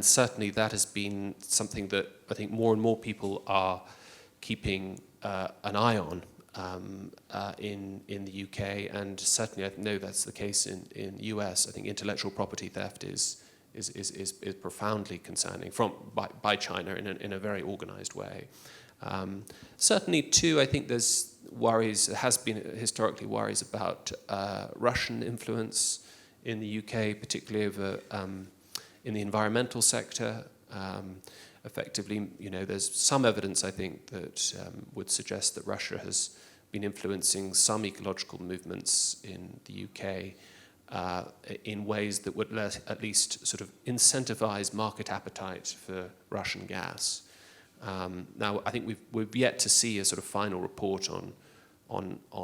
certainly that has been something that I think more and more people are keeping an eye on. In the UK, and certainly I know that's the case in the US. I think intellectual property theft is profoundly concerning by China in a very organized way. Certainly, too, I think there has been historically worries about Russian influence in the UK, particularly over in the environmental sector. Effectively, there's some evidence, I think, that would suggest that Russia has been influencing some ecological movements in the UK in ways that would at least sort of incentivize market appetite for Russian gas. Now, I think we've yet to see a sort of final report on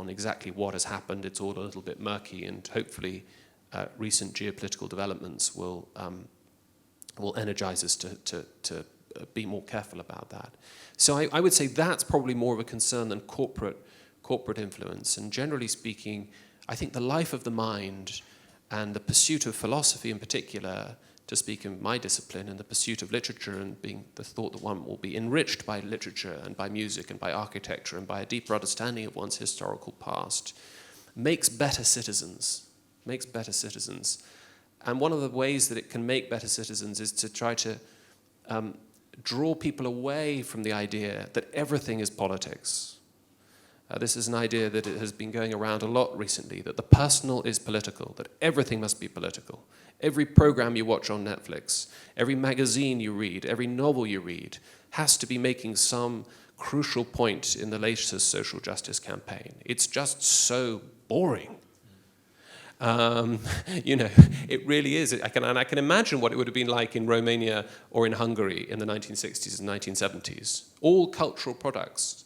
exactly what has happened. It's all a little bit murky, and hopefully recent geopolitical developments will energize us to be more careful about that. So I would say that's probably more of a concern than corporate influence. And generally speaking, I think the life of the mind and the pursuit of philosophy in particular, to speak in my discipline, and the pursuit of literature and being the thought that one will be enriched by literature and by music and by architecture and by a deeper understanding of one's historical past, makes better citizens. And one of the ways that it can make better citizens is to try to draw people away from the idea that everything is politics. This is an idea that it has been going around a lot recently, that the personal is political, that everything must be political. Every program you watch on Netflix, every magazine you read, every novel you read has to be making some crucial point in the latest social justice campaign. It's just so boring. It really is. I can imagine what it would have been like in Romania or in Hungary in the 1960s and 1970s. All cultural products,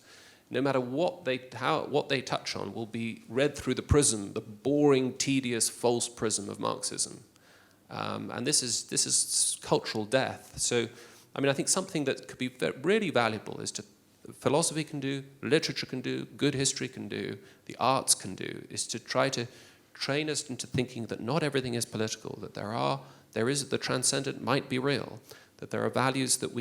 no matter what they touch on, will be read through the boring, tedious, false prism of Marxism. And this is cultural death. So, I think something that could be really valuable is philosophy can do, literature can do, good history can do, the arts can do, is to try to train us into thinking that not everything is political, that there is the transcendent might be real, that there are values that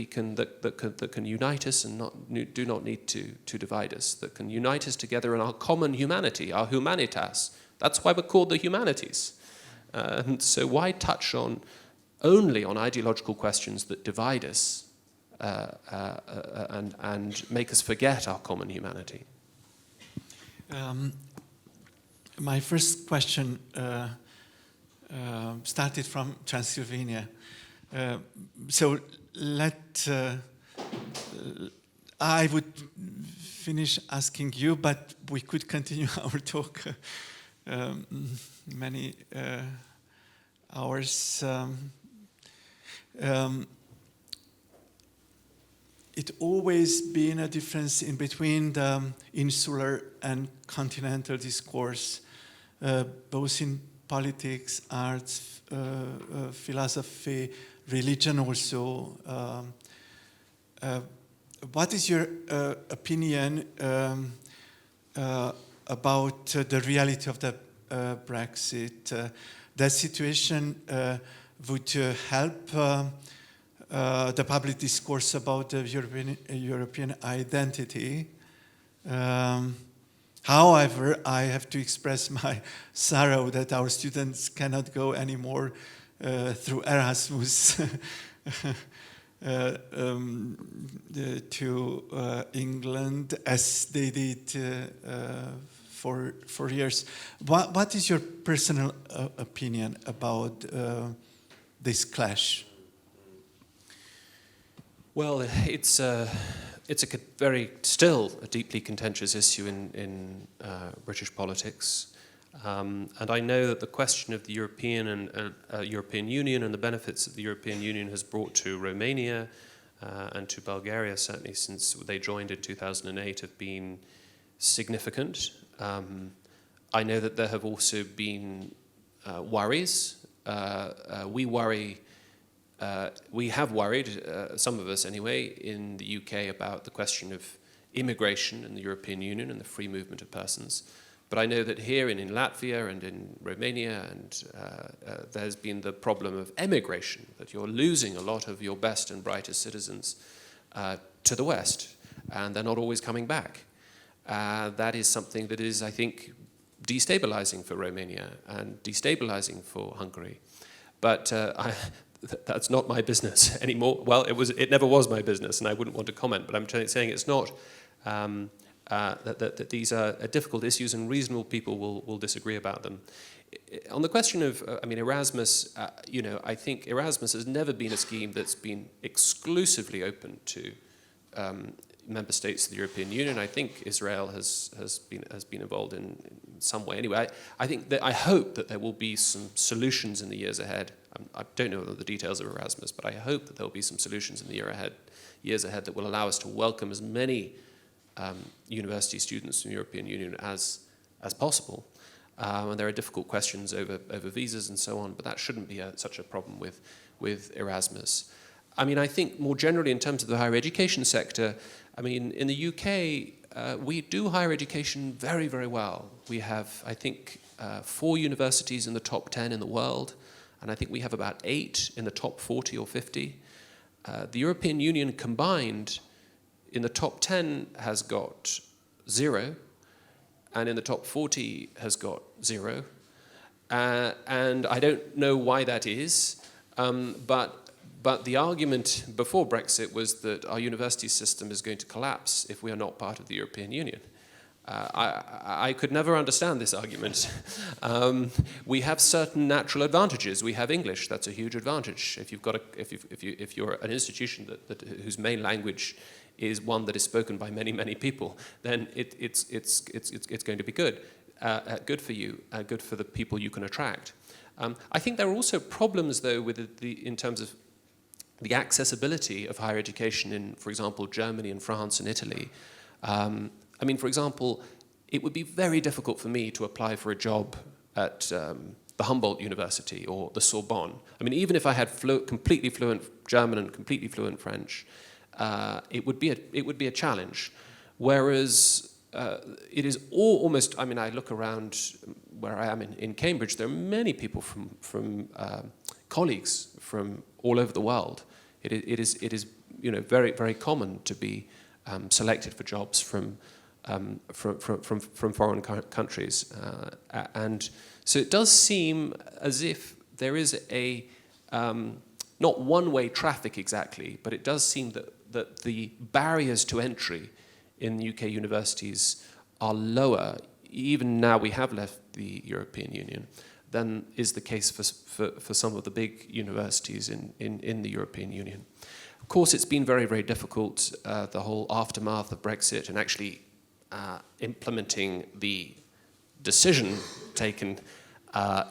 can unite us and do not need to divide us, that can unite us together in our common humanity, our humanitas. That's why we're called the humanities. And so why touch only on ideological questions that divide us and make us forget our common humanity? My first question started from Transylvania. So I would finish asking you, but we could continue our talk many hours. it always been a difference in between the insular and continental discourse, both in politics, arts, philosophy, religion also. What is your opinion about the reality of the Brexit? That situation would help the public discourse about the European identity. However, I have to express my sorrow that our students cannot go anymore through Erasmus to England as they did for years. What is your personal opinion about this clash? Well, it's still a deeply contentious issue in British politics, and I know that the question of the European Union and the benefits that the European Union has brought to Romania and to Bulgaria, certainly since they joined in 2008, have been significant. I know that there have also been worries. We have worried, some of us anyway, in the UK about the question of immigration in the European Union and the free movement of persons. But I know that here in Latvia and in Romania, and there's been the problem of emigration, that you're losing a lot of your best and brightest citizens to the West, and they're not always coming back. That is something that is, I think, destabilizing for Romania and destabilizing for Hungary. But that's not my business anymore. Well, it never was my business, and I wouldn't want to comment, but I'm saying it's not, that these are difficult issues and reasonable people will disagree about them. On the question of, Erasmus, I think Erasmus has never been a scheme that's been exclusively open to member states of the European Union. I think Israel has been involved in some way. Anyway, I hope that there will be some solutions in the years ahead. I don't know the details of Erasmus, but I hope that there will be some solutions in the years ahead that will allow us to welcome as many university students from the European Union as possible. And there are difficult questions over visas and so on, but that shouldn't be such a problem with Erasmus. I think more generally in terms of the higher education sector, in the UK, we do higher education very, very well. We have, I think, 4 universities in the top 10 in the world, and I think we have about 8 in the top 40 or 50. The European Union combined in the top 10 has got 0, and in the top 40 has got 0. And I don't know why that is, but the argument before Brexit was that our university system is going to collapse if we are not part of the European Union. I could never understand this argument. We have certain natural advantages. We have English. That's a huge advantage. If you're an institution whose main language is one that is spoken by many, many people, then it's going to be good. Good for you. Good for the people you can attract. I think there are also problems, though, with in terms of the accessibility of higher education in, for example, Germany and France and Italy. For example, it would be very difficult for me to apply for a job at the Humboldt University or the Sorbonne. Even if I had completely fluent German and completely fluent French, it would be a challenge. Whereas it is almost. I look around where I am in Cambridge. There are many people from colleagues from all over the world. It is very, very common to be selected for jobs from foreign countries, and so it does seem as if there is a not one-way traffic exactly, but it does seem that the barriers to entry in UK universities are lower, even now we have left the European Union, than is the case for some of the big universities in the European Union. Of course, it's been very, very difficult, the whole aftermath of Brexit, and actually implementing the decision taken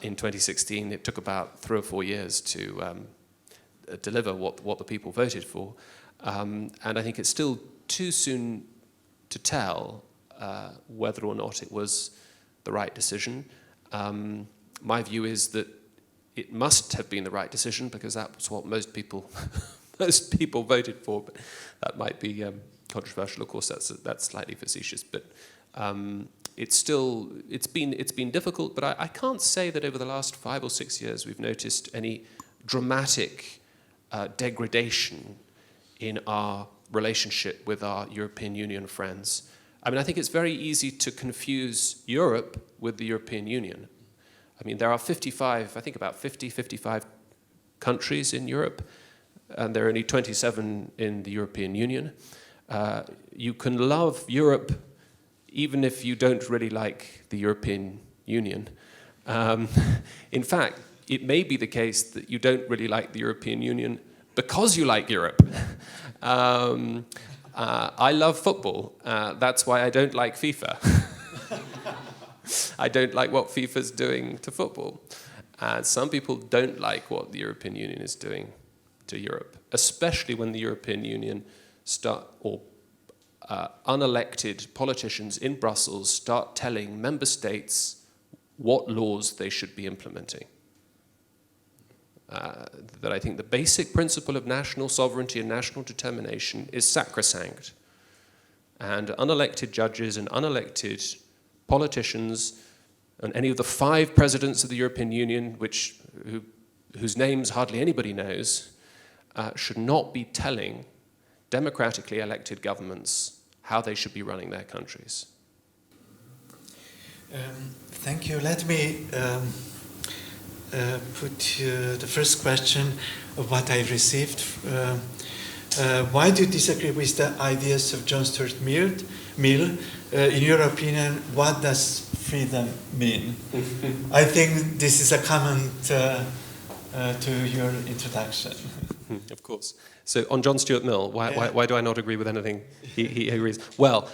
in 2016. It took about 3 or 4 years to deliver what the people voted for. And I think it's still too soon to tell whether or not it was the right decision. My view is that it must have been the right decision because that's what most people voted for. But that might be controversial. Of course, that's slightly facetious. But it's been difficult. But I can't say that over the last 5 or 6 years we've noticed any dramatic degradation in our relationship with our European Union friends. I mean, I think it's very easy to confuse Europe with the European Union. I mean, there are 55 countries in Europe, and there are only 27 in the European Union. You can love Europe even if you don't really like the European Union. In fact, it may be the case that you don't really like the European Union because you like Europe. I love football. That's why I don't like FIFA. I don't like what FIFA's doing to football. And some people don't like what the European Union is doing to Europe, especially when the European Union unelected politicians in Brussels start telling member states what laws they should be implementing. That I think the basic principle of national sovereignty and national determination is sacrosanct. And unelected judges and unelected politicians and any of the 5 presidents of the European Union, whose names hardly anybody knows, should not be telling democratically elected governments how they should be running their countries. Thank you. Let me put the first question of what I received. Why do you disagree with the ideas of John Stuart Mill? In your opinion, what does freedom mean? I think this is a comment to your introduction. Of course. So on John Stuart Mill, why do I not agree with anything he agrees? Well,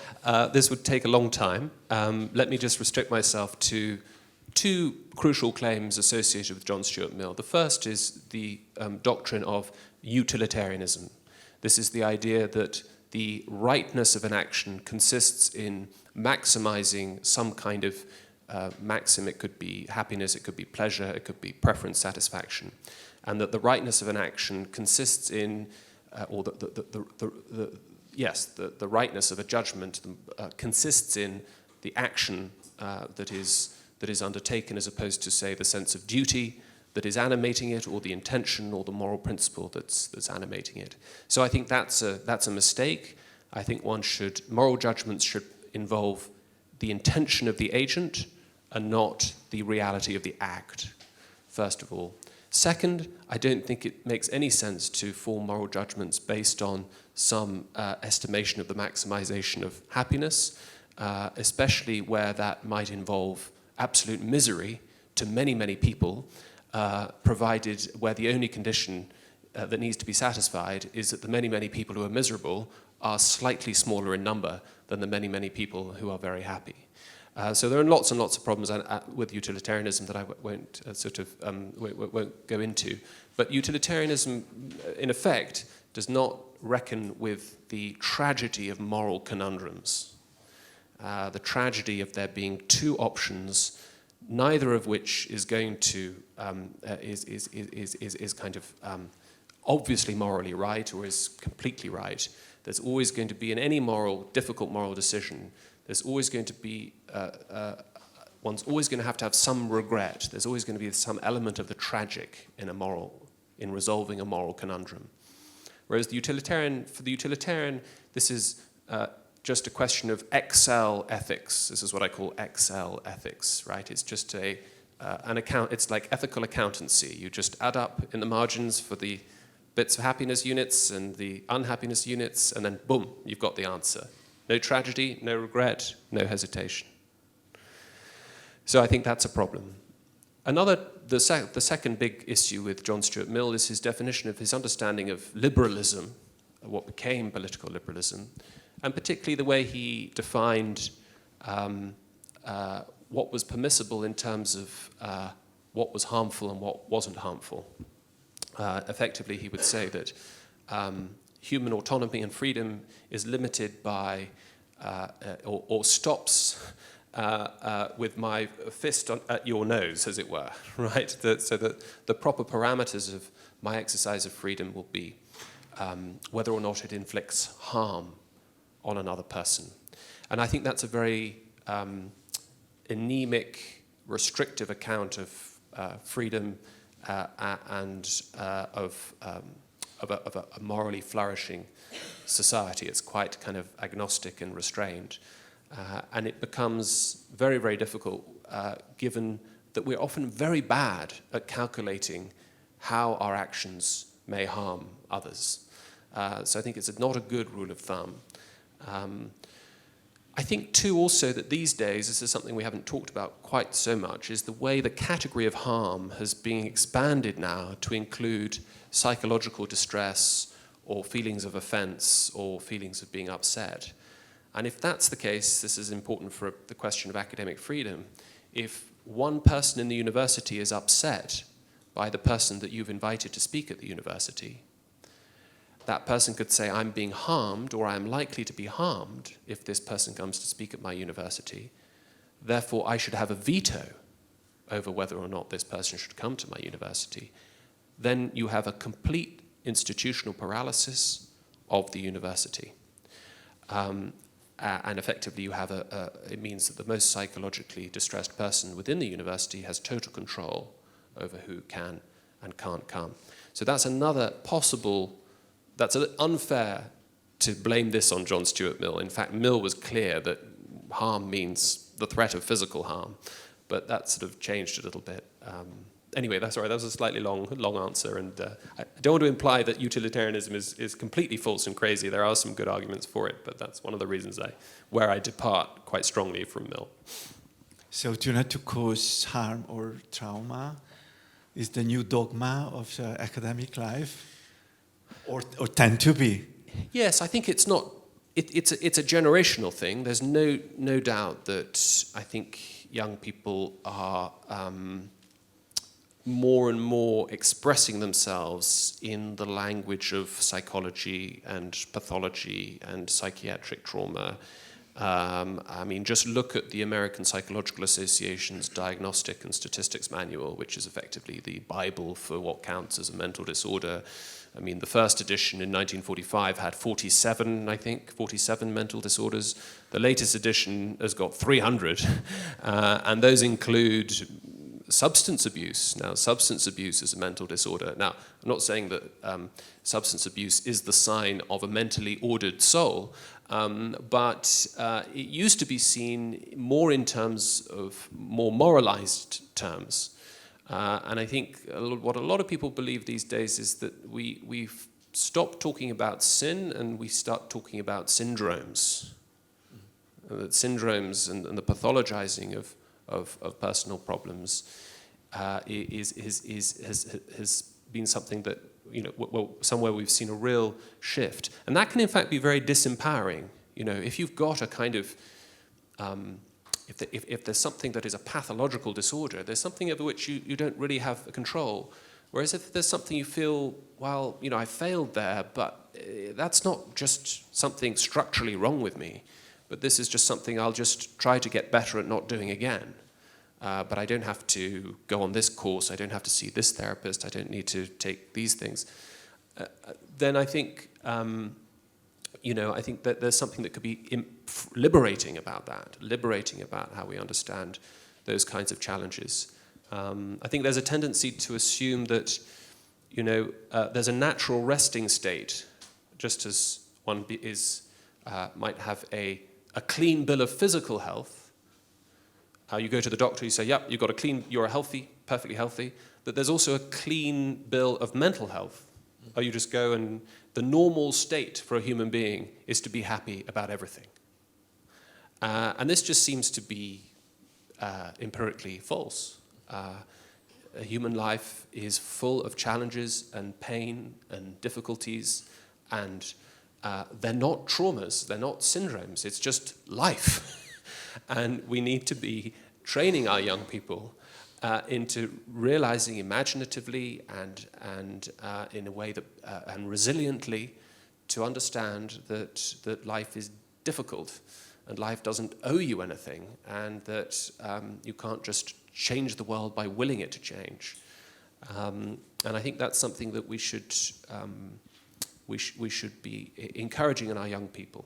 this would take a long time. Let me just restrict myself to 2 crucial claims associated with John Stuart Mill. The first is the doctrine of utilitarianism. This is the idea that the rightness of an action consists in maximizing some kind of maxim. It could be happiness, it could be pleasure, it could be preference, satisfaction. And that the rightness of an action consists in, the rightness of a judgment consists in the action that is undertaken, as opposed to, say, the sense of duty that is animating it, or the intention or the moral principle that's animating it. So I think that's a mistake. I think moral judgments should involve the intention of the agent and not the reality of the act, first of all. Second, I don't think it makes any sense to form moral judgments based on some estimation of the maximization of happiness, especially where that might involve absolute misery to many, many people, provided where the only condition that needs to be satisfied is that the many, many people who are miserable are slightly smaller in number than the many, many people who are very happy. So there are lots and lots of problems with utilitarianism that I won't won't go into. But utilitarianism, in effect, does not reckon with the tragedy of moral conundrums, the tragedy of there being 2 options, neither of which is going to is kind of obviously morally right or is completely right. There's always going to be, in any difficult moral decision, there's always going to be, one's always going to have some regret. There's always going to be some element of the tragic in resolving a moral conundrum. Whereas for the utilitarian, this is just a question of Excel ethics. This is what I call Excel ethics, right? It's just an account. It's like ethical accountancy. You just add up in the margins for the bits of happiness units and the unhappiness units, and then boom, you've got the answer. No tragedy, no regret, no hesitation. So I think that's a problem. The second big issue with John Stuart Mill is his definition of his understanding of liberalism, what became political liberalism, and particularly the way he defined what was permissible in terms of what was harmful and what wasn't harmful. Effectively, he would say that human autonomy and freedom is limited by or stops with my fist at your nose, as it were, right? So that the proper parameters of my exercise of freedom will be whether or not it inflicts harm on another person. And I think that's a very anemic, restrictive account of freedom and of a morally flourishing society. It's quite kind of agnostic and restrained. And it becomes very, very difficult given that we're often very bad at calculating how our actions may harm others. So I think it's not a good rule of thumb. I think too also that these days, this is something we haven't talked about quite so much, is the way the category of harm has been expanded now to include psychological distress or feelings of offense or feelings of being upset. And if that's the case, this is important for the question of academic freedom. If one person in the university is upset by the person that you've invited to speak at the university, that person could say, I'm being harmed, or I'm likely to be harmed if this person comes to speak at my university. Therefore, I should have a veto over whether or not this person should come to my university. Then you have a complete institutional paralysis of the university. And effectively, you have it means that the most psychologically distressed person within the university has total control over who can and can't come. So that's another possible. That's unfair to blame this on John Stuart Mill. In fact, Mill was clear that harm means the threat of physical harm, but that sort of changed a little bit. Anyway, that was a slightly long answer, and I don't want to imply that utilitarianism is completely false and crazy. There are some good arguments for it, but that's one of the reasons where I depart quite strongly from Mill. So do not to cause harm or trauma is the new dogma of academic life? Or tend to be? Yes, I think it's not. It's a generational thing. There's no doubt that I think young people are more and more expressing themselves in the language of psychology and pathology and psychiatric trauma. I mean, just look at the American Psychological Association's Diagnostic and Statistics Manual, which is effectively the Bible for what counts as a mental disorder. I mean, the first edition in 1945 had 47 mental disorders. The latest edition has got 300, and those include substance abuse. Now, substance abuse is a mental disorder. Now, I'm not saying that substance abuse is the sign of a mentally ordered soul, but it used to be seen more in terms of more moralized terms. And I think what a lot of people believe these days is that we've stopped talking about sin and we start talking about syndromes. That syndromes and the pathologizing of personal problems has been something that, somewhere we've seen a real shift. And that can in fact be very disempowering. If you've got a kind of if there's something that is a pathological disorder, there's something over which you don't really have control. Whereas if there's something you feel, well, I failed there, but that's not just something structurally wrong with me, but this is just something I'll just try to get better at not doing again. But I don't have to go on this course, I don't have to see this therapist, I don't need to take these things. Then I think I think that there's something that could be liberating about that, liberating about how we understand those kinds of challenges. I think there's a tendency to assume that, there's a natural resting state, just as one might have a clean bill of physical health. You go to the doctor, you say, yep, you're healthy, perfectly healthy. That there's also a clean bill of mental health. You just go and the normal state for a human being is to be happy about everything. And this just seems to be empirically false. A human life is full of challenges and pain and difficulties, and they're not traumas, they're not syndromes, it's just life. And we need to be training our young people into realizing imaginatively and in a way that and resiliently to understand that life is difficult and life doesn't owe you anything, and that you can't just change the world by willing it to change. And I think that's something that we should be encouraging in our young people.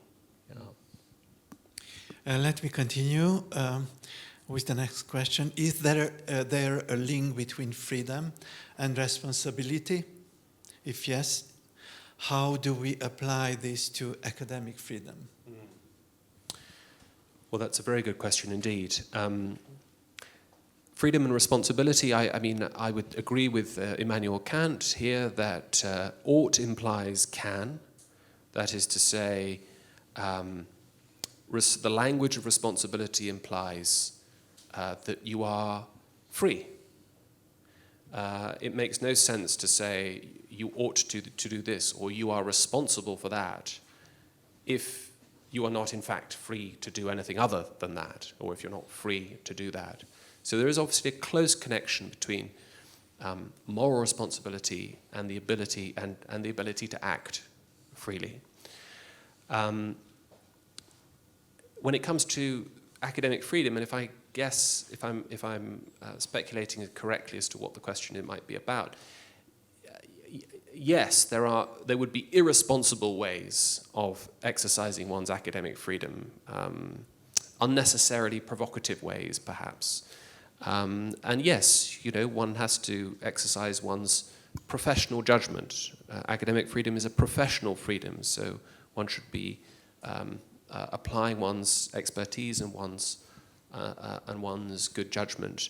Let me continue with the next question. Is there a link between freedom and responsibility? If yes, how do we apply this to academic freedom? Well, that's a very good question indeed. Freedom and responsibility, I would agree with Immanuel Kant here that ought implies can. That is to say, the language of responsibility implies that you are free. It makes no sense to say you ought to do this or you are responsible for that if you are not in fact free to do anything other than that, or if you're not free to do that. So there is obviously a close connection between moral responsibility and the ability to act freely. When it comes to academic freedom, and if I'm speculating correctly as to what the question it might be about, yes, there would be irresponsible ways of exercising one's academic freedom, unnecessarily provocative ways, perhaps. And yes, one has to exercise one's professional judgment. Academic freedom is a professional freedom, so one should be applying one's expertise and one's good judgment.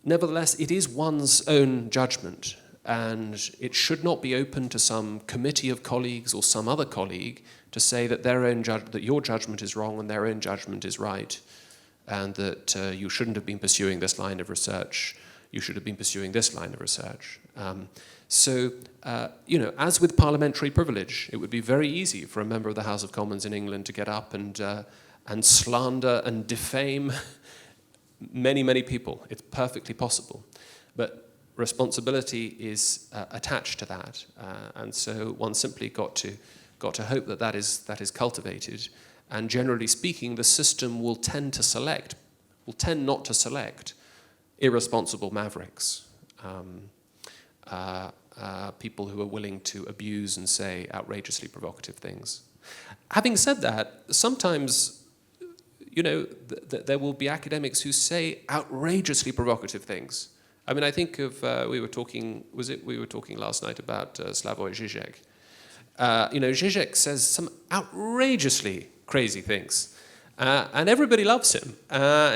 Nevertheless, it is one's own judgment, and it should not be open to some committee of colleagues or some other colleague to say that that your judgment is wrong and their own judgment is right, and that you shouldn't have been pursuing this line of research, you should have been pursuing this line of research. So, as with parliamentary privilege, it would be very easy for a member of the House of Commons in England to get up and slander and defame many, many people. It's perfectly possible. But responsibility is attached to that. And so one simply got to hope that is cultivated. And generally speaking, the system will tend not to select irresponsible mavericks. People who are willing to abuse and say outrageously provocative things. Having said that, sometimes, there will be academics who say outrageously provocative things. I mean, I think of, we were talking last night about Slavoj Žižek. Žižek says some outrageously crazy things. And everybody loves him,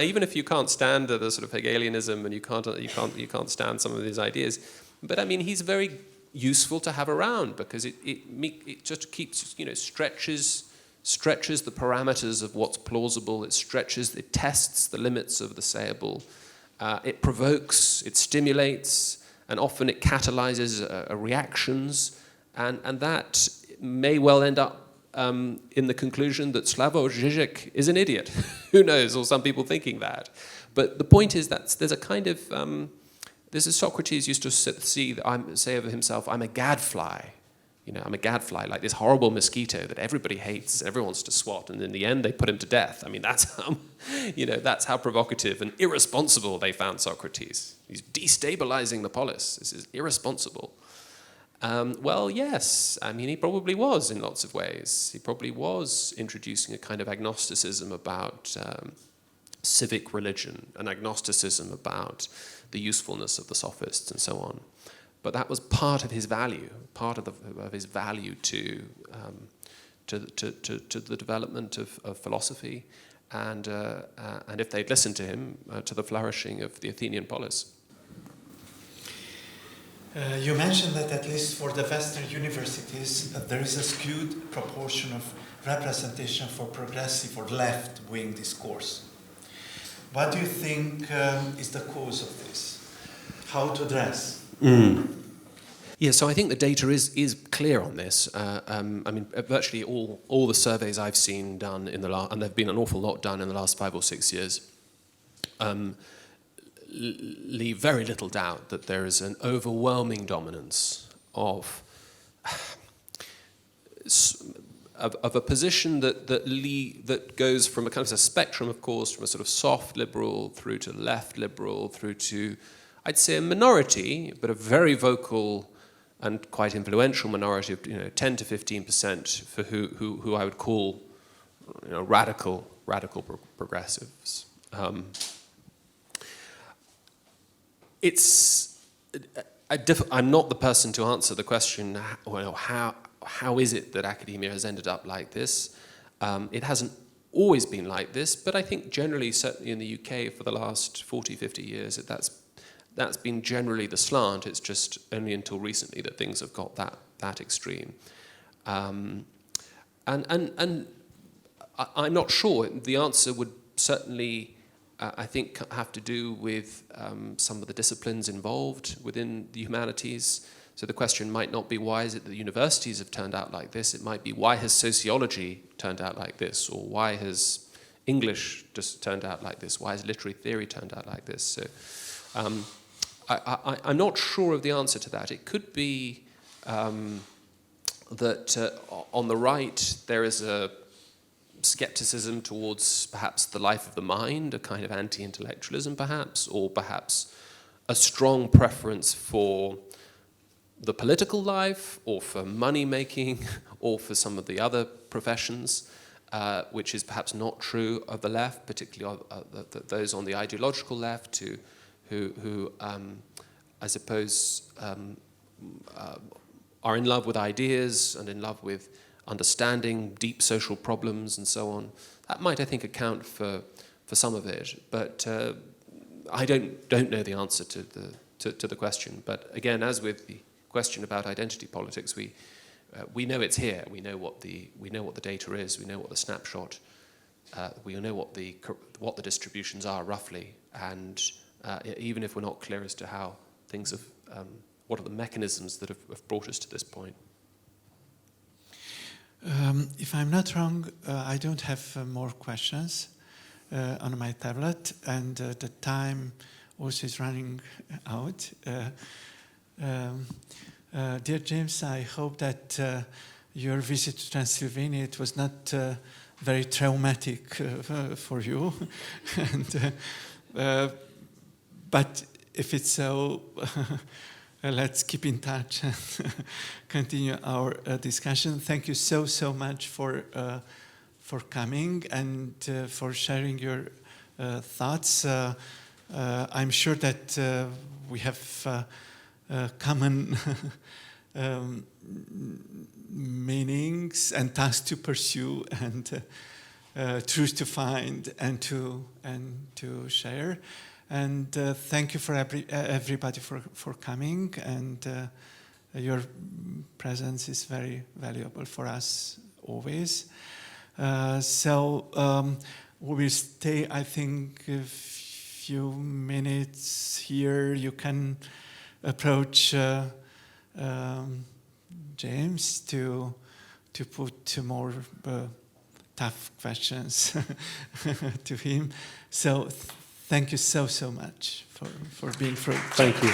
even if you can't stand the sort of Hegelianism and you can't stand some of his ideas. But I mean, he's very useful to have around because it just keeps, stretches the parameters of what's plausible. It tests the limits of the sayable. It provokes, it stimulates, and often it catalyzes reactions, and that may well end up in the conclusion that Slavoj Žižek is an idiot. Who knows? Or some people thinking that. But the point is that there's a kind of this is Socrates used to say of himself, I'm a gadfly. I'm a gadfly, like this horrible mosquito that everybody hates, everyone wants to swat, and in the end they put him to death. I mean, that's how provocative and irresponsible they found Socrates. He's destabilizing the polis. This is irresponsible. Well, yes, I mean, he probably was in lots of ways. He probably was introducing a kind of agnosticism about civic religion, an agnosticism about the usefulness of the sophists and so on. But that was part of his value, of his value to the development of philosophy, and if they'd listened to him, to the flourishing of the Athenian polis. You mentioned that at least for the Western universities, there is a skewed proportion of representation for progressive or left-wing discourse. What do you think is the cause of this? How to address? Yeah, so I think the data is clear on this. I mean, virtually all the surveys I've seen done and there've been an awful lot done in the last 5 or 6 years, leave very little doubt that there is an overwhelming dominance of of a position that goes from a kind of a spectrum, of course, from a sort of soft liberal through to left liberal through to, I'd say, a minority, but a very vocal and quite influential minority of 10 to 15% for who I would call radical progressives. I'm not the person to answer the question, how is it that academia has ended up like this? It hasn't always been like this, but I think generally, certainly in the UK for the last 40, 50 years, that's been generally the slant. It's just only until recently that things have got that extreme. And I'm not sure. The answer would certainly, I think, have to do with some of the disciplines involved within the humanities. So the question might not be why is it that the universities have turned out like this? It might be why has sociology turned out like this? Or why has English just turned out like this? Why has literary theory turned out like this? So I'm not sure of the answer to that. It could be that on the right there is a skepticism towards perhaps the life of the mind, a kind of anti-intellectualism perhaps, or perhaps a strong preference for the political life or for money-making or for some of the other professions, which is perhaps not true of the left, particularly those on the ideological left who I suppose, are in love with ideas and in love with understanding deep social problems and so on. That might, I think, account for some of it, but I don't know the answer to the question. But again, as with the question about identity politics, we know it's here. We know what the data is. We know what the snapshot. We know what the distributions are roughly, and even if we're not clear as to how things have, what are the mechanisms that have brought us to this point. If I'm not wrong, I don't have more questions on my tablet, and the time also is running out. Dear James, I hope that your visit to Transylvania, it was not very traumatic for you. And, but if it's so, let's keep in touch and continue our discussion. Thank you so much for coming and for sharing your thoughts. I'm sure that we have common meanings and tasks to pursue and truth to find and to share. And thank you for everybody for coming, and your presence is very valuable for us always. So we will stay, I think, a few minutes here. You can approach James to put more tough questions to him. So thank you so much for being through. Thank you.